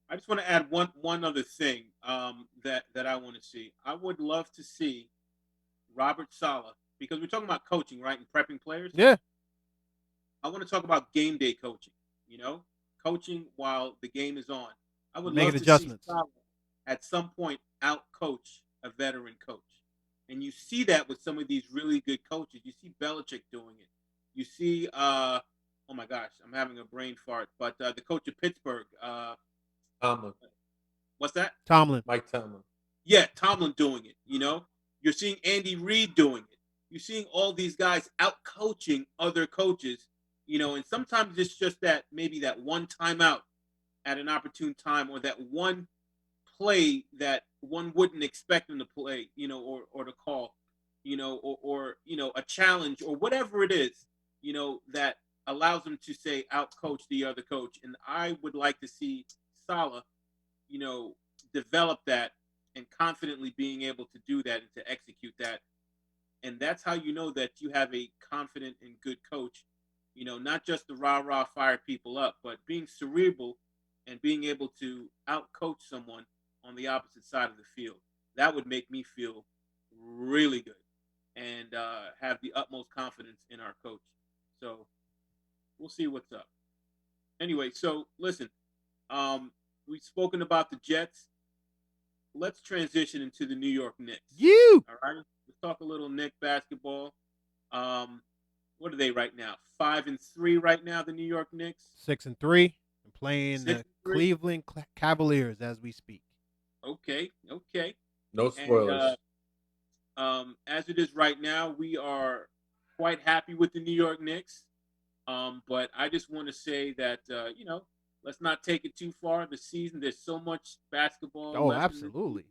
I just want to add one other thing that I want to see. I would love to see Robert Saleh, because we're talking about coaching, right, and prepping players. Yeah. I want to talk about game day coaching. Coaching while the game is on. I would Making love to adjustments. see Saleh at some point out coach a veteran coach, and you see that with some of these really good coaches. You see Belichick doing it. You see, oh my gosh, I'm having a brain fart. But the coach of Pittsburgh. Tomlin. What's that? Tomlin. Mike Tomlin. Yeah, Tomlin doing it. You're seeing Andy Reid doing it. You're seeing all these guys out coaching other coaches. And sometimes it's just that maybe that one timeout at an opportune time, or that one play that one wouldn't expect them to play, or to call, or a challenge or whatever it is, that allows them to say out coach the other coach. And I would like to see Saleh, develop that and confidently being able to do that and to execute that. And that's how you know that you have a confident and good coach, not just the rah-rah fire people up, but being cerebral and being able to out-coach someone on the opposite side of the field. That would make me feel really good and have the utmost confidence in our coach. So we'll see what's up. Anyway, so listen, we've spoken about the Jets. Let's transition into the New York Knicks. All right, let's talk a little Knick basketball. What are they right now? 5-3 right now. The New York Knicks. 6-3, and playing the Cleveland Cavaliers as we speak. Okay. No spoilers. And, as it is right now, we are quite happy with the New York Knicks. But I just want to say that let's not take it too far. The season, there's so much basketball. Oh, absolutely.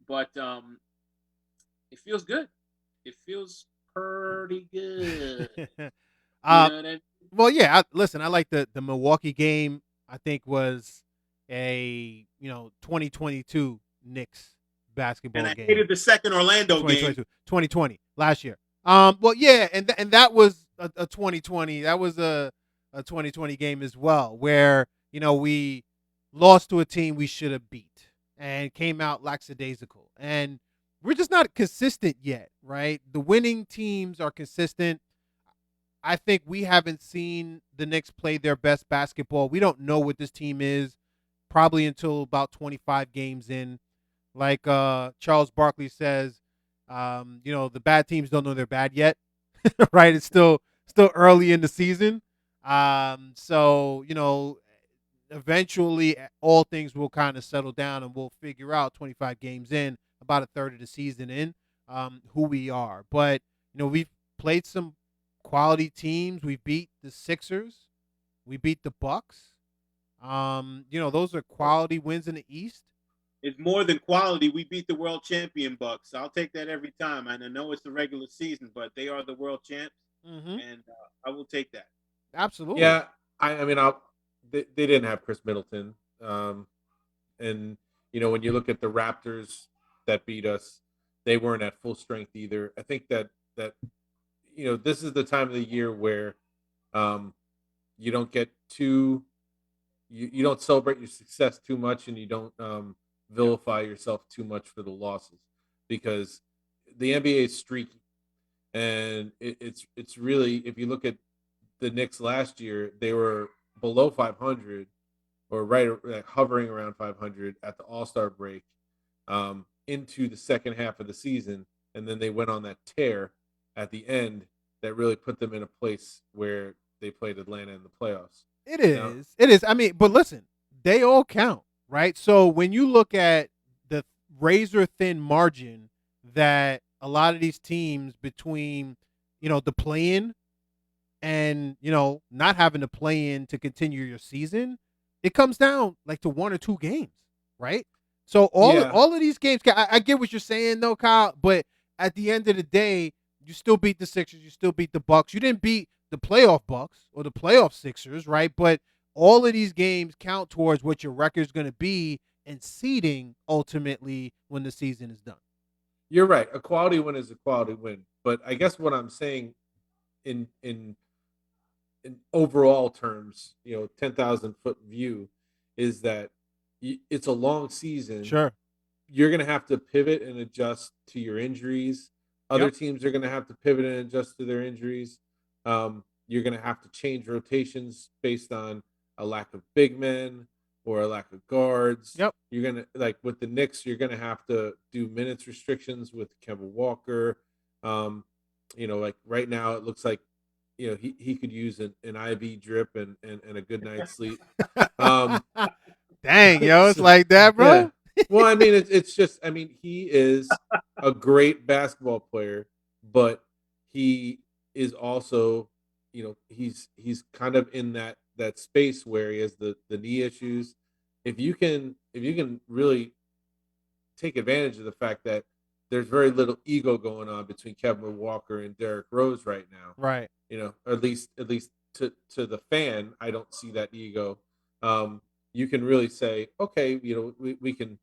But it feels good. It feels pretty good. Well, yeah. Listen, I like the Milwaukee game. I think was a 2022 Knicks basketball And I game. hated the second Orlando game. 2020 last year. Well, yeah, and that was a 2020. That was a 2020 game as well, where we lost to a team we should have beat and came out lackadaisical, and we're just not consistent yet, right? The winning teams are consistent. I think we haven't seen the Knicks play their best basketball. We don't know what this team is probably until about 25 games in. Like Charles Barkley says, the bad teams don't know they're bad yet, right? It's still early in the season. So eventually all things will kind of settle down and we'll figure out 25 games in, about a third of the season in, who we are. But we've played some quality teams. We beat the Sixers. We beat the Bucks. Those are quality wins in the East. It's more than quality. We beat the world champion Bucks. I'll take that every time. And I know it's the regular season, but they are the world champs, and I will take that. Absolutely. Yeah, I mean, they didn't have Chris Middleton, and when you look at the Raptors that beat us, they weren't at full strength either. I think that this is the time of the year where you don't get too you don't celebrate your success too much, and you don't vilify yourself too much for the losses, because the NBA is streaky, and it's really, if you look at the Knicks last year, they were below 500 or like hovering around 500 at the All-Star break, into the second half of the season, and then they went on that tear at the end that really put them in a place where they played Atlanta in the playoffs. It is. It is. I mean, but listen, they all count, right? So when you look at the razor thin margin that a lot of these teams between, the play-in and, not having to play in to continue your season, it comes down like to one or two games, right? So all of these games, I get what you're saying though, Kyle, but at the end of the day, you still beat the Sixers, you still beat the Bucks. You didn't beat the playoff Bucks or the playoff Sixers, right? But all of these games count towards what your record's going to be and seeding ultimately when the season is done. You're right. A quality win is a quality win. But I guess what I'm saying in overall terms, 10,000 foot view, is that it's a long season. Sure. You're going to have to pivot and adjust to your injuries. Other teams are going to have to pivot and adjust to their injuries. You're going to have to change rotations based on a lack of big men or a lack of guards. Yep. You're going to, like with the Knicks, you're going to have to do minutes restrictions with Kemba Walker. Like right now, it looks like, he could use an IV drip and a good night's sleep. Dang, yo, it's like that, bro. Yeah. Well, I mean, it's just, I mean, he is a great basketball player, but he is also, he's kind of in that space where he has the knee issues. If you can really take advantage of the fact that there's very little ego going on between Kevin Walker and Derrick Rose right now, right? At least to the fan, I don't see that ego. You can really say, okay, we can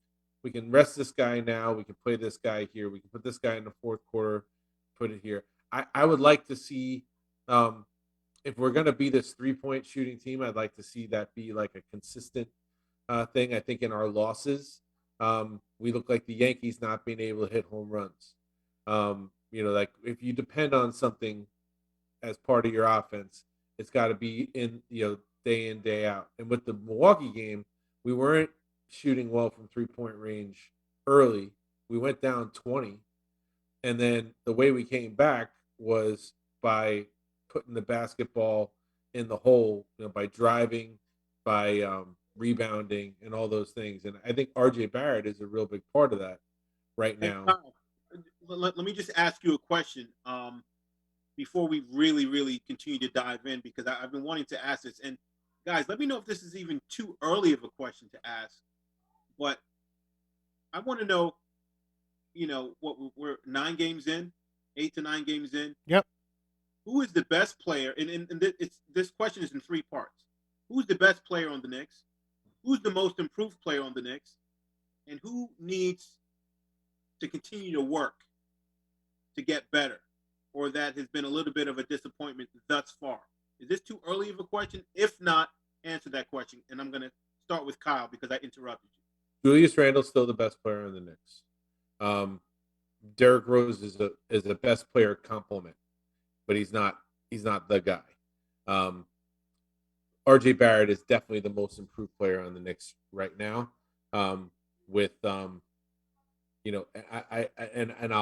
rest this guy now. We can play this guy here. We can put this guy in the fourth quarter, put it here. I would like to see, if we're going to be this 3-point shooting team, I'd like to see that be like a consistent thing. I think in our losses, we look like the Yankees not being able to hit home runs. Like if you depend on something as part of your offense, it's got to be in, day in, day out. And with the Milwaukee game, we weren't shooting well from 3-point range early. We went down 20. And then the way we came back was by putting the basketball in the hole, by driving, by rebounding, and all those things. And I think RJ Barrett is a real big part of that right now. Let me just ask you a question before we really continue to dive in, because I've been wanting to ask this. And guys, let me know if this is even too early of a question to ask. But I want to know, what we're 9 games in, 8 to 9 games in. Yep. Who is the best player? And this question is in 3 parts. Who's the best player on the Knicks? Who's the most improved player on the Knicks? and who needs to continue to work to get better, or that has been a little bit of a disappointment thus far? Is this too early of a question? If not, answer that question. And I'm going to start with Kyle because I interrupted you. Julius Randle's still the best player on the Knicks. Derrick Rose is a best player complement, but he's not the guy. RJ Barrett is definitely the most improved player on the Knicks right now. With I'll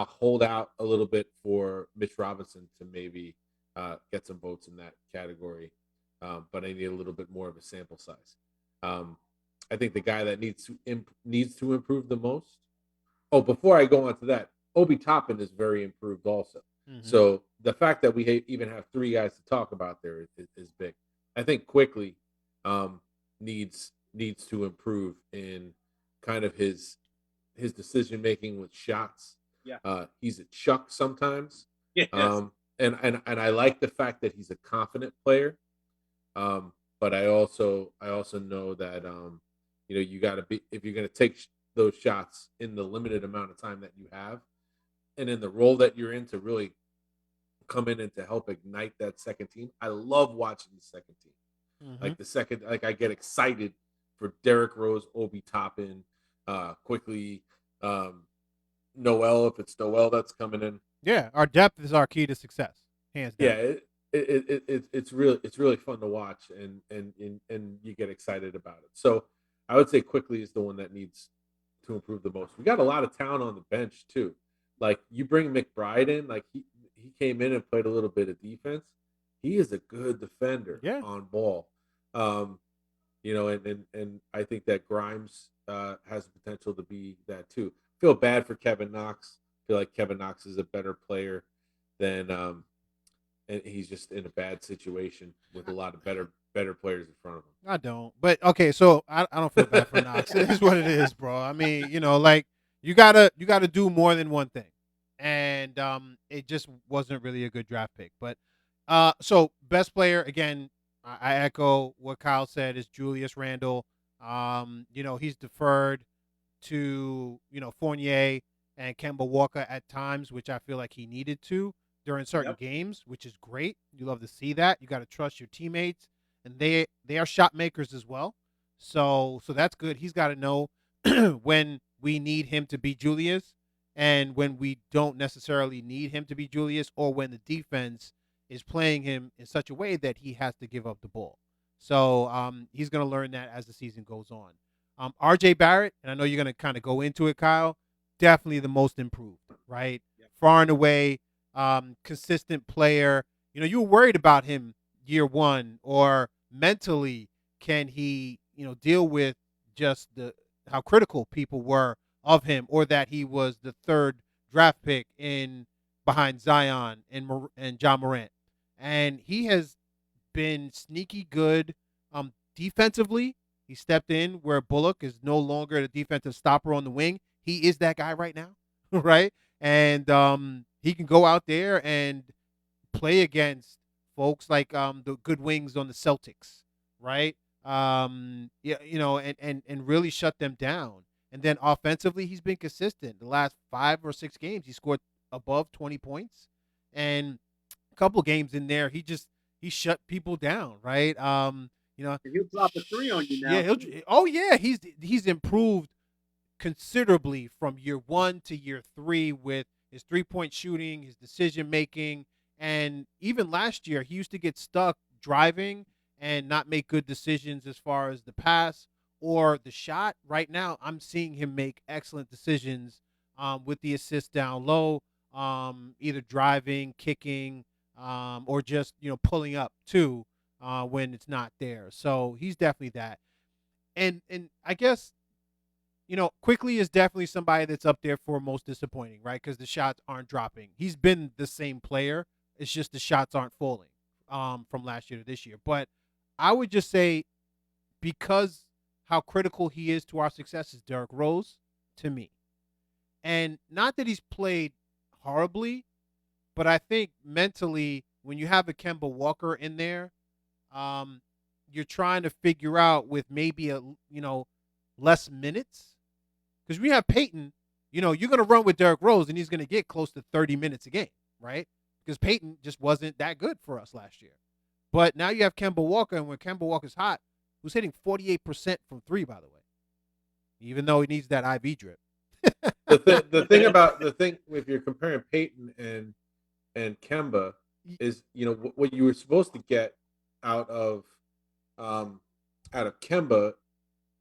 hold out a little bit for Mitch Robinson to maybe get some votes in that category, but I need a little bit more of a sample size. I think the guy that needs to improve the most. Oh, before I go on to that, Obi Toppin is very improved also. Mm-hmm. So the fact that we even have three guys to talk about there is big. I think Quickly needs to improve in kind of his decision making with shots. Yeah. He's a chuck sometimes. Yes. And I like the fact that he's a confident player. But I also know that you got to be, if you're going to take those shots in the limited amount of time that you have, and in the role that you're in, to really come in and to help ignite that second team. I love watching the second team. Mm-hmm. I get excited for Derrick Rose, Obi Toppin, Quickly, Noel, if it's Noel that's coming in. Yeah, our depth is our key to success, hands down. Yeah, it's really fun to watch, and you get excited about it. So I would say Quickly is the one that needs to improve the most. We got a lot of talent on the bench too. Like, you bring McBride in, like he came in and played a little bit of defense. He is a good defender on ball. And I think that Grimes has the potential to be that too. Feel bad for Kevin Knox. Feel like Kevin Knox is a better player than and he's just in a bad situation with a lot of better players in front of him. I don't. But okay, so I don't feel bad for Knox. It is what it is, bro. I mean, like, you gotta do more than one thing. And it just wasn't really a good draft pick. But so best player, again, I echo what Kyle said, is Julius Randle. He's deferred to, Fournier and Kemba Walker at times, which I feel like he needed to during certain games, which is great. You love to see that. You got to trust your teammates, and they are shot makers as well. So that's good. He's got to know when we need him to be Julius and when we don't necessarily need him to be Julius, or when the defense is playing him in such a way that he has to give up the ball. So he's going to learn that as the season goes on. RJ Barrett, and I know you're going to kind of go into it, Kyle, definitely the most improved, right? Yep. Far and away, consistent player. You were worried about him year one, or mentally, can he, deal with just how critical people were of him, or that he was the third draft pick behind Zion and John Morant. And he has been sneaky good defensively. He stepped in where Bullock is no longer the defensive stopper on the wing. He is that guy right now, right? And he can go out there and play against folks like the good wings on the Celtics, right? And really shut them down. And then offensively, he's been consistent. The last 5 or 6 games, he scored above 20 points. And a couple games in there, he shut people down, right? He'll drop a 3 on you now. Yeah, he's improved considerably from year 1 to year 3 with his 3-point shooting, his decision making, and even last year he used to get stuck driving and not make good decisions as far as the pass or the shot. Right now, I'm seeing him make excellent decisions with the assist down low, either driving, kicking, or just pulling up too when it's not there. So he's definitely that. And I guess Quickly is definitely somebody that's up there for most disappointing, right? Because the shots aren't dropping. He's been the same player. It's just the shots aren't falling from last year to this year. But I would just say, because how critical he is to our success, is Derrick Rose to me. And not that he's played horribly, but I think mentally, when you have a Kemba Walker in there, you're trying to figure out with maybe less minutes, Because we have Peyton, you're going to run with Derrick Rose, and he's going to get close to 30 minutes a game, right? Because Peyton just wasn't that good for us last year. But now you have Kemba Walker, and when Kemba Walker's hot, who's hitting 48% from three, by the way, even though he needs that IV drip. The thing if you're comparing Peyton and Kemba is what you were supposed to get out of Kemba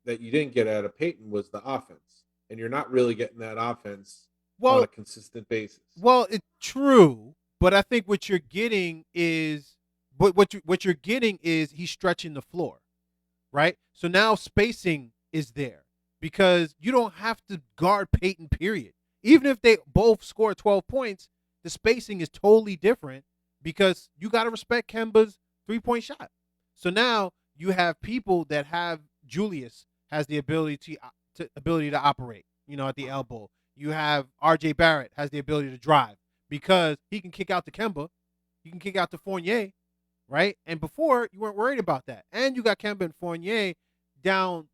that you didn't get out of Peyton was the offense, and you're not really getting that offense on a consistent basis. Well, it's true, but I think what you're getting is what you're getting is he's stretching the floor, right? So now spacing is there because you don't have to guard Peyton, period. Even if they both score 12 points, the spacing is totally different because you got to respect Kemba's three-point shot. So now you have people that have Julius has the ability to operate, at the elbow. You have RJ Barrett has the ability to drive because he can kick out to Kemba, he can kick out to Fournier, right? And before you weren't worried about that. And you got Kemba and Fournier down,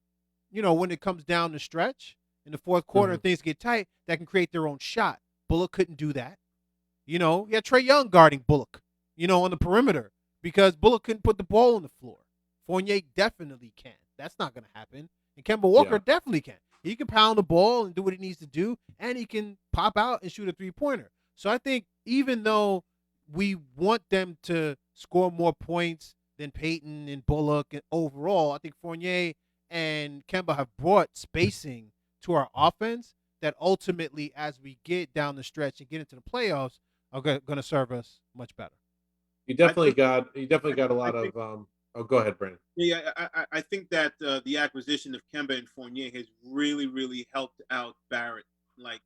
when it comes down the stretch in the fourth quarter and things get tight, that can create their own shot. Bullock couldn't do that. You had Trae Young guarding Bullock, on the perimeter because Bullock couldn't put the ball on the floor. Fournier definitely can. That's not going to happen. And Kemba Walker definitely can. He can pound the ball and do what he needs to do, and he can pop out and shoot a three-pointer. So I think even though we want them to score more points than Peyton and Bullock and overall, I think Fournier and Kemba have brought spacing to our offense that ultimately, as we get down the stretch and get into the playoffs, are going to serve us much better. You definitely got a lot of go ahead, Brandon. Yeah, I think that the acquisition of Kemba and Fournier has really, really helped out Barrett like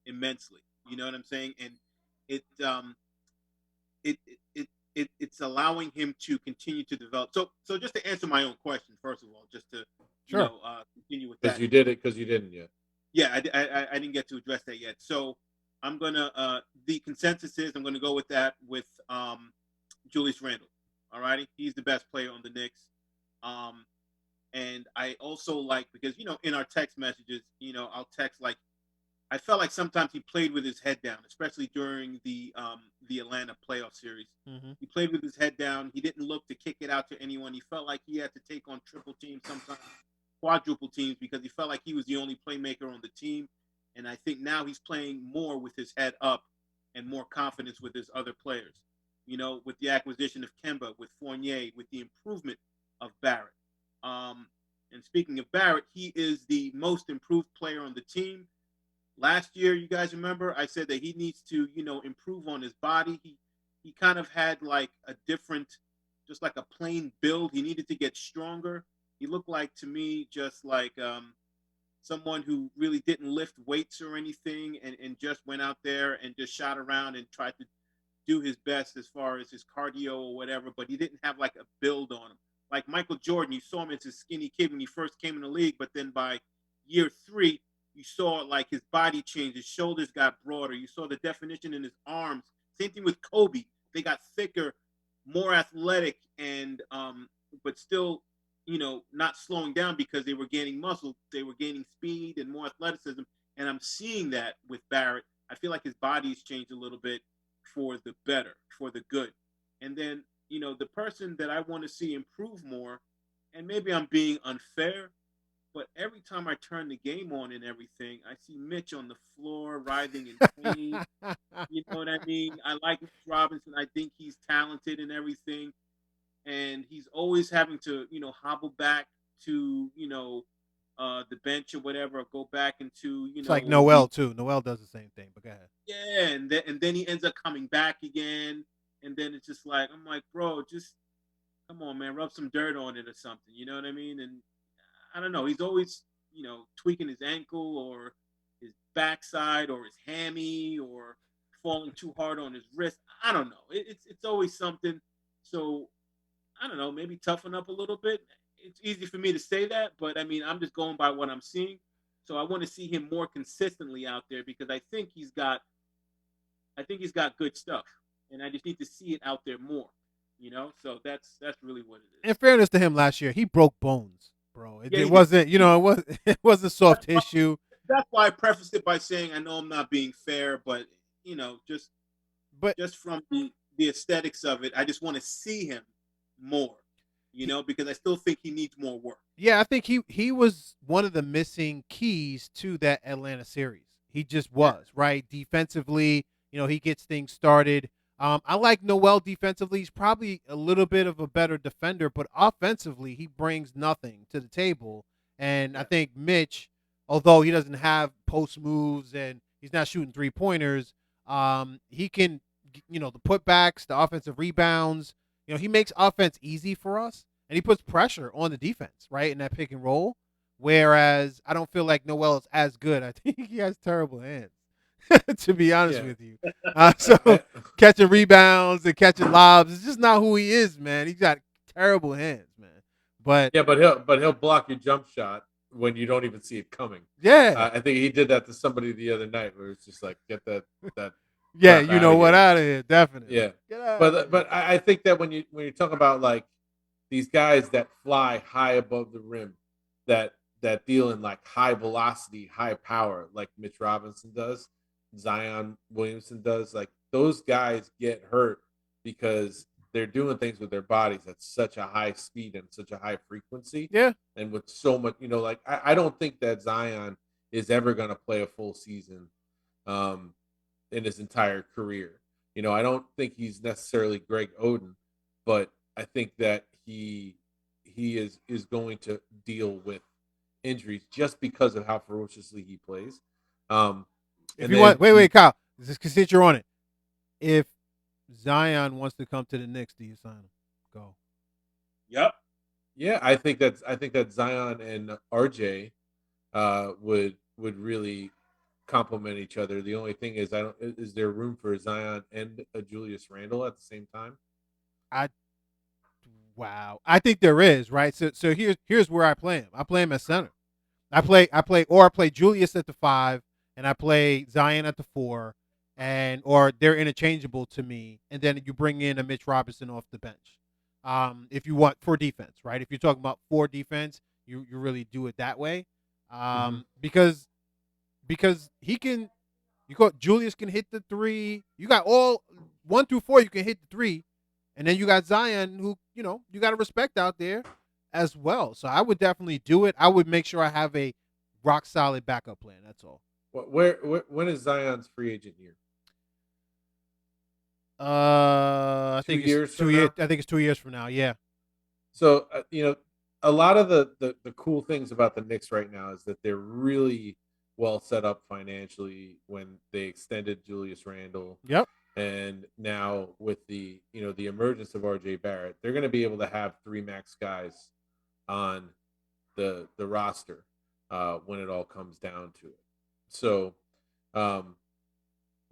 immensely. You know what I'm saying? And it's allowing him to continue to develop. So just to answer my own question, first of all, just to continue with that. Because you didn't yet. Yeah, I didn't get to address that yet. So I'm gonna the consensus is I'm gonna go with that with Julius Randle. All righty, he's the best player on the Knicks. And I also like because in our text messages, I'll text like I felt like sometimes he played with his head down, especially during the Atlanta playoff series. Mm-hmm. He played with his head down. He didn't look to kick it out to anyone. He felt like he had to take on triple teams, sometimes quadruple teams, because he felt like he was the only playmaker on the team. And I think now he's playing more with his head up and more confidence with his other players. With the acquisition of Kemba, with Fournier, with the improvement of Barrett. And speaking of Barrett, he is the most improved player on the team. Last year, you guys remember, I said that he needs to, improve on his body. He kind of had like a different, just like a plain build. He needed to get stronger. He looked like to me just like someone who really didn't lift weights or anything and just went out there and just shot around and tried to do his best as far as his cardio or whatever, but he didn't have like a build on him. Like Michael Jordan, you saw him as a skinny kid when he first came in the league, but then by year 3, you saw like his body change, his shoulders got broader. You saw the definition in his arms. Same thing with Kobe. They got thicker, more athletic, and but still, not slowing down because they were gaining muscle. They were gaining speed and more athleticism. And I'm seeing that with Barrett. I feel like his body's changed a little bit for the better, for the good. And then, the person that I want to see improve more, and maybe I'm being unfair, but every time I turn the game on and everything, I see Mitch on the floor writhing in pain. You know what I mean? I like Mitch Robinson. I think he's talented and everything. And he's always having to, hobble back to, the bench or whatever, or go back into, It's like Noel, too. Noel does the same thing, but go ahead. Yeah, and then he ends up coming back again. And then it's just like, I'm like, bro, just come on, man, rub some dirt on it or something. You know what I mean? And I don't know. He's always, tweaking his ankle or his backside or his hammy or falling too hard on his wrist. I don't know. It's always something. So I don't know. Maybe toughen up a little bit. It's easy for me to say that, but I mean, I'm just going by what I'm seeing. So I want to see him more consistently out there because I think he's got good stuff, and I just need to see it out there more. So that's really what it is. In fairness to him, last year he broke bones, bro. It wasn't, it wasn't soft tissue. that's why I prefaced it by saying I know I'm not being fair, but just but from the aesthetics of it, I just want to see him more. Because I still think he needs more work. yeah, I think he was one of the missing keys to that Atlanta series. He just was, right? Defensively, he gets things started. I like Noel defensively. He's probably a little bit of a better defender, but offensively, he brings nothing to the table. And I think Mitch, although he doesn't have post moves and he's not shooting 3-pointers, he can, the putbacks, the offensive rebounds. He makes offense easy for us, and he puts pressure on the defense, right, in that pick and roll. Whereas I don't feel like Noel is as good. I think he has terrible hands, to be honest with you. So catching rebounds and catching lobs is just not who he is, man. He's got terrible hands, man. But yeah, but he'll block your jump shot when you don't even see it coming. yeah, I think he did that to somebody the other night, where it's just like, get that yeah, crap you know what, out of here, definitely. Yeah, Get out but I think that when you talk about like these guys that fly high above the rim, that deal in like high velocity, high power, like Mitch Robinson does, Zion Williamson does, like those guys get hurt because they're doing things with their bodies at such a high speed and such a high frequency. Yeah. And with so much, like I don't think that Zion is ever going to play a full season in his entire career. I don't think he's necessarily Greg Oden, but I think that he is going to deal with injuries just because of how ferociously he plays. If you want, wait, Kyle, since you're on it, if Zion wants to come to the Knicks, do you sign him? Go. Yep. Yeah, I think that Zion and RJ would really complement each other. The only thing is, is there room for Zion and a Julius Randle at the same time? I think there is, right? So here's where I play him. I play him at center. I play Julius at the 5, and I play Zion at the 4, or they're interchangeable to me. And then you bring in a Mitch Robinson off the bench. If you want for defense, right? If you're talking about for defense, you really do it that way. Because he can, Julius can hit the 3. You got all 1 through 4. You can hit the 3, and then you got Zion, who you got to respect out there as well. So I would definitely do it. I would make sure I have a rock solid backup plan. That's all. When is Zion's free agent year? I think it's 2 years. I think it's 2 years from now. Yeah. So a lot of the cool things about the Knicks right now is that they're really well set up financially when they extended Julius Randle. Yep. And now with the the emergence of RJ Barrett, they're going to be able to have 3 max guys on the roster when it all comes down to it. So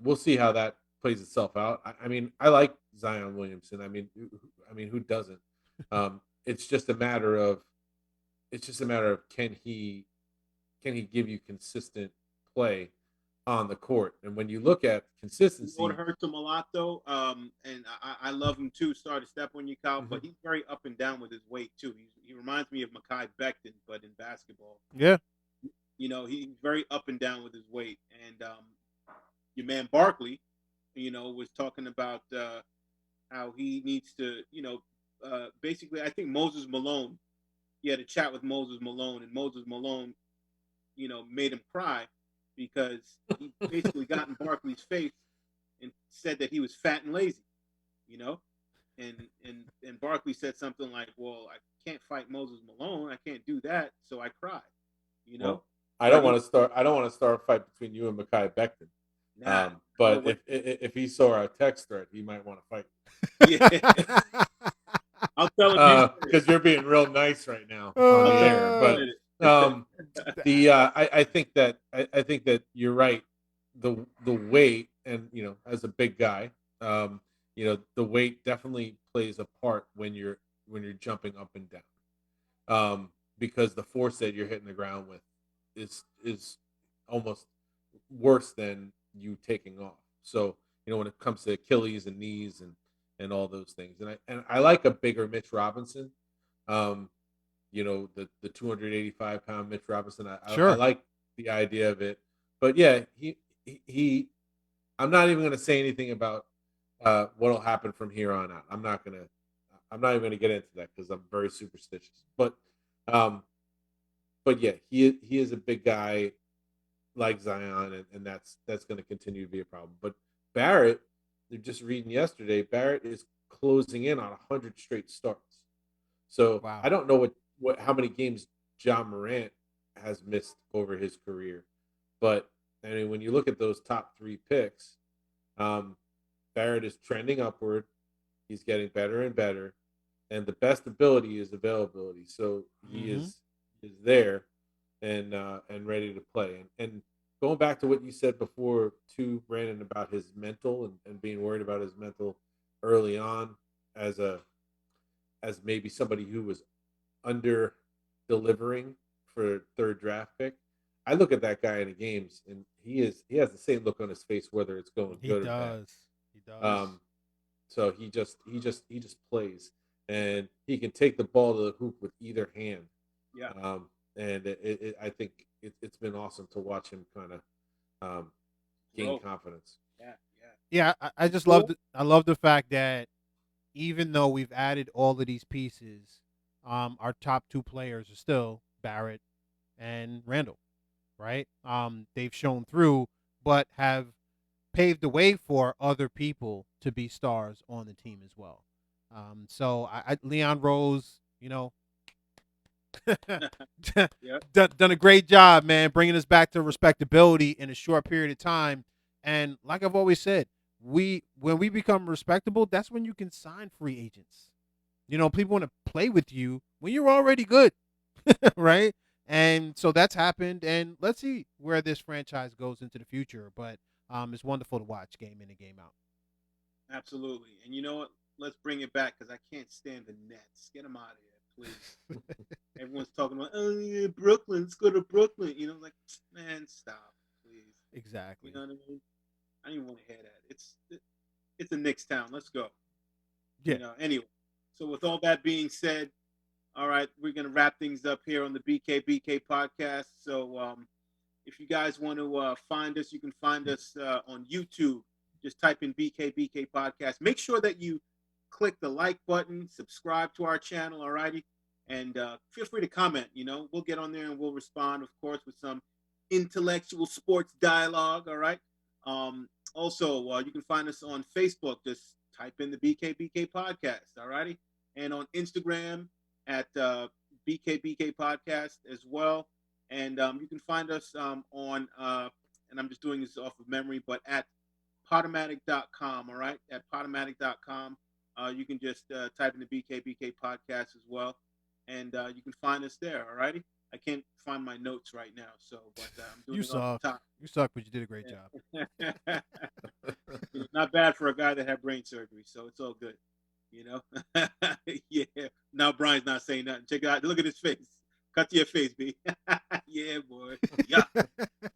we'll see how that plays itself out. I mean, I like Zion Williamson. I mean, who doesn't? It's just a matter of can he give you consistent play on the court? And when you look at consistency, what hurts him a lot though, and I love him too. Sorry to step on you, Kyle, but he's very up and down with his weight too. He reminds me of Mekhi Becton, but in basketball. Yeah. He's very up and down with his weight. And your man Barkley, was talking about how he needs to, basically, I think Moses Malone, he had a chat with Moses Malone, and Moses Malone, made him cry because he basically got in Barkley's face and said that he was fat and lazy, and Barkley said something like, "Well, I can't fight Moses Malone. I can't do that, so I cried." Well, I don't want to start a fight between you and Mekhi Becton. Nah, but if he saw our text thread, he might want to fight. Yeah. I'll tell him because you're being real nice right now on the air. But I think that you're right. The weight, and as a big guy, the weight definitely plays a part when you're jumping up and down, because the force that you're hitting the ground with is almost worse than you taking off. So when it comes to Achilles and knees and all those things, and I like a bigger Mitch Robinson. The 285-pound Mitch Robinson. Sure. I like the idea of it. But yeah, he I'm not even going to say anything about what'll happen from here on out. I'm not even going to get into that because I'm very superstitious. Um, but yeah, he is a big guy like Zion, and that's going to continue to be a problem. But Barrett, they're just reading yesterday. Barrett is closing in on 100 straight starts. So Wow. I don't know what how many games John Morant has missed over his career, but I mean when you look at those top three picks, um, Barrett is trending upward. He's getting better and better, and the best ability is availability. So he Mm-hmm. is there and ready to play. And going back to what you said before too, Brandon, about his mental and being worried about his mental early on as a as maybe somebody who was under delivering for third draft pick. I look at that guy in the games, and he has the same look on his face whether it's going He good or bad. does. He does. Um, so he just plays, and he can take the ball to the hoop with either hand. Yeah. And I think it's been awesome to watch him kind of gain Bro. confidence. Yeah. Yeah, I just Cool. I love the fact that even though we've added all of these pieces, our top two players are still Barrett and Randall, right? They've shown through, but have paved the way for other people to be stars on the team as well. So Leon Rose, you know, Yeah. done a great job, man, bringing us back to respectability in a short period of time. And like I've always said, when we become respectable, that's when you can sign free agents. You know, people want to play with you when you're already good, right? And so that's happened, and let's see where this franchise goes into the future. But it's wonderful to watch game in and game out. Absolutely. And you know what? Let's bring it back because I can't stand the Nets. Get them out of here, please. Everyone's talking about, oh yeah, Brooklyn. Let's go to Brooklyn. You know, like, man, stop, please. Exactly. You know what I mean? I don't even want to hear that. It's a Knicks town. Let's go. Yeah. You know. Anyway, so with all that being said, all right, we're gonna wrap things up here on the BKBK podcast. So if you guys want to find us, you can find us on YouTube. Just type in BKBK podcast. Make sure that you click the like button, subscribe to our channel, all righty, and feel free to comment. You know, we'll get on there and we'll respond, of course, with some intellectual sports dialogue. All right. Also, you can find us on Facebook. Just type in the BKBK podcast. All righty, and on Instagram at BKBK podcast as well. And you can find us on, and I'm just doing this off of memory, but at Podomatic.com, all right? At Podomatic.com. You can just type in the BKBK podcast as well. And you can find us there, all righty? I can't find my notes right now, so, but I'm doing You it off suck. the top. You suck, but you did a great job. Not bad for a guy that had brain surgery, so it's all good. You know? Yeah. Now Brian's not saying nothing. Check it out. Look at his face. Cut to your face, B. Yeah, boy. Yeah.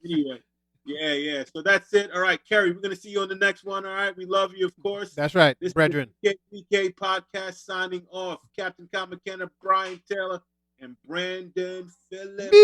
Anyway. Yeah. So that's it. All right, Kerry, we're gonna see you on the next one. All right. We love you, of course. That's right, This brethren. is BK podcast signing off. Captain Kyle McKenna, Brian Taylor, and Brandon Phillips.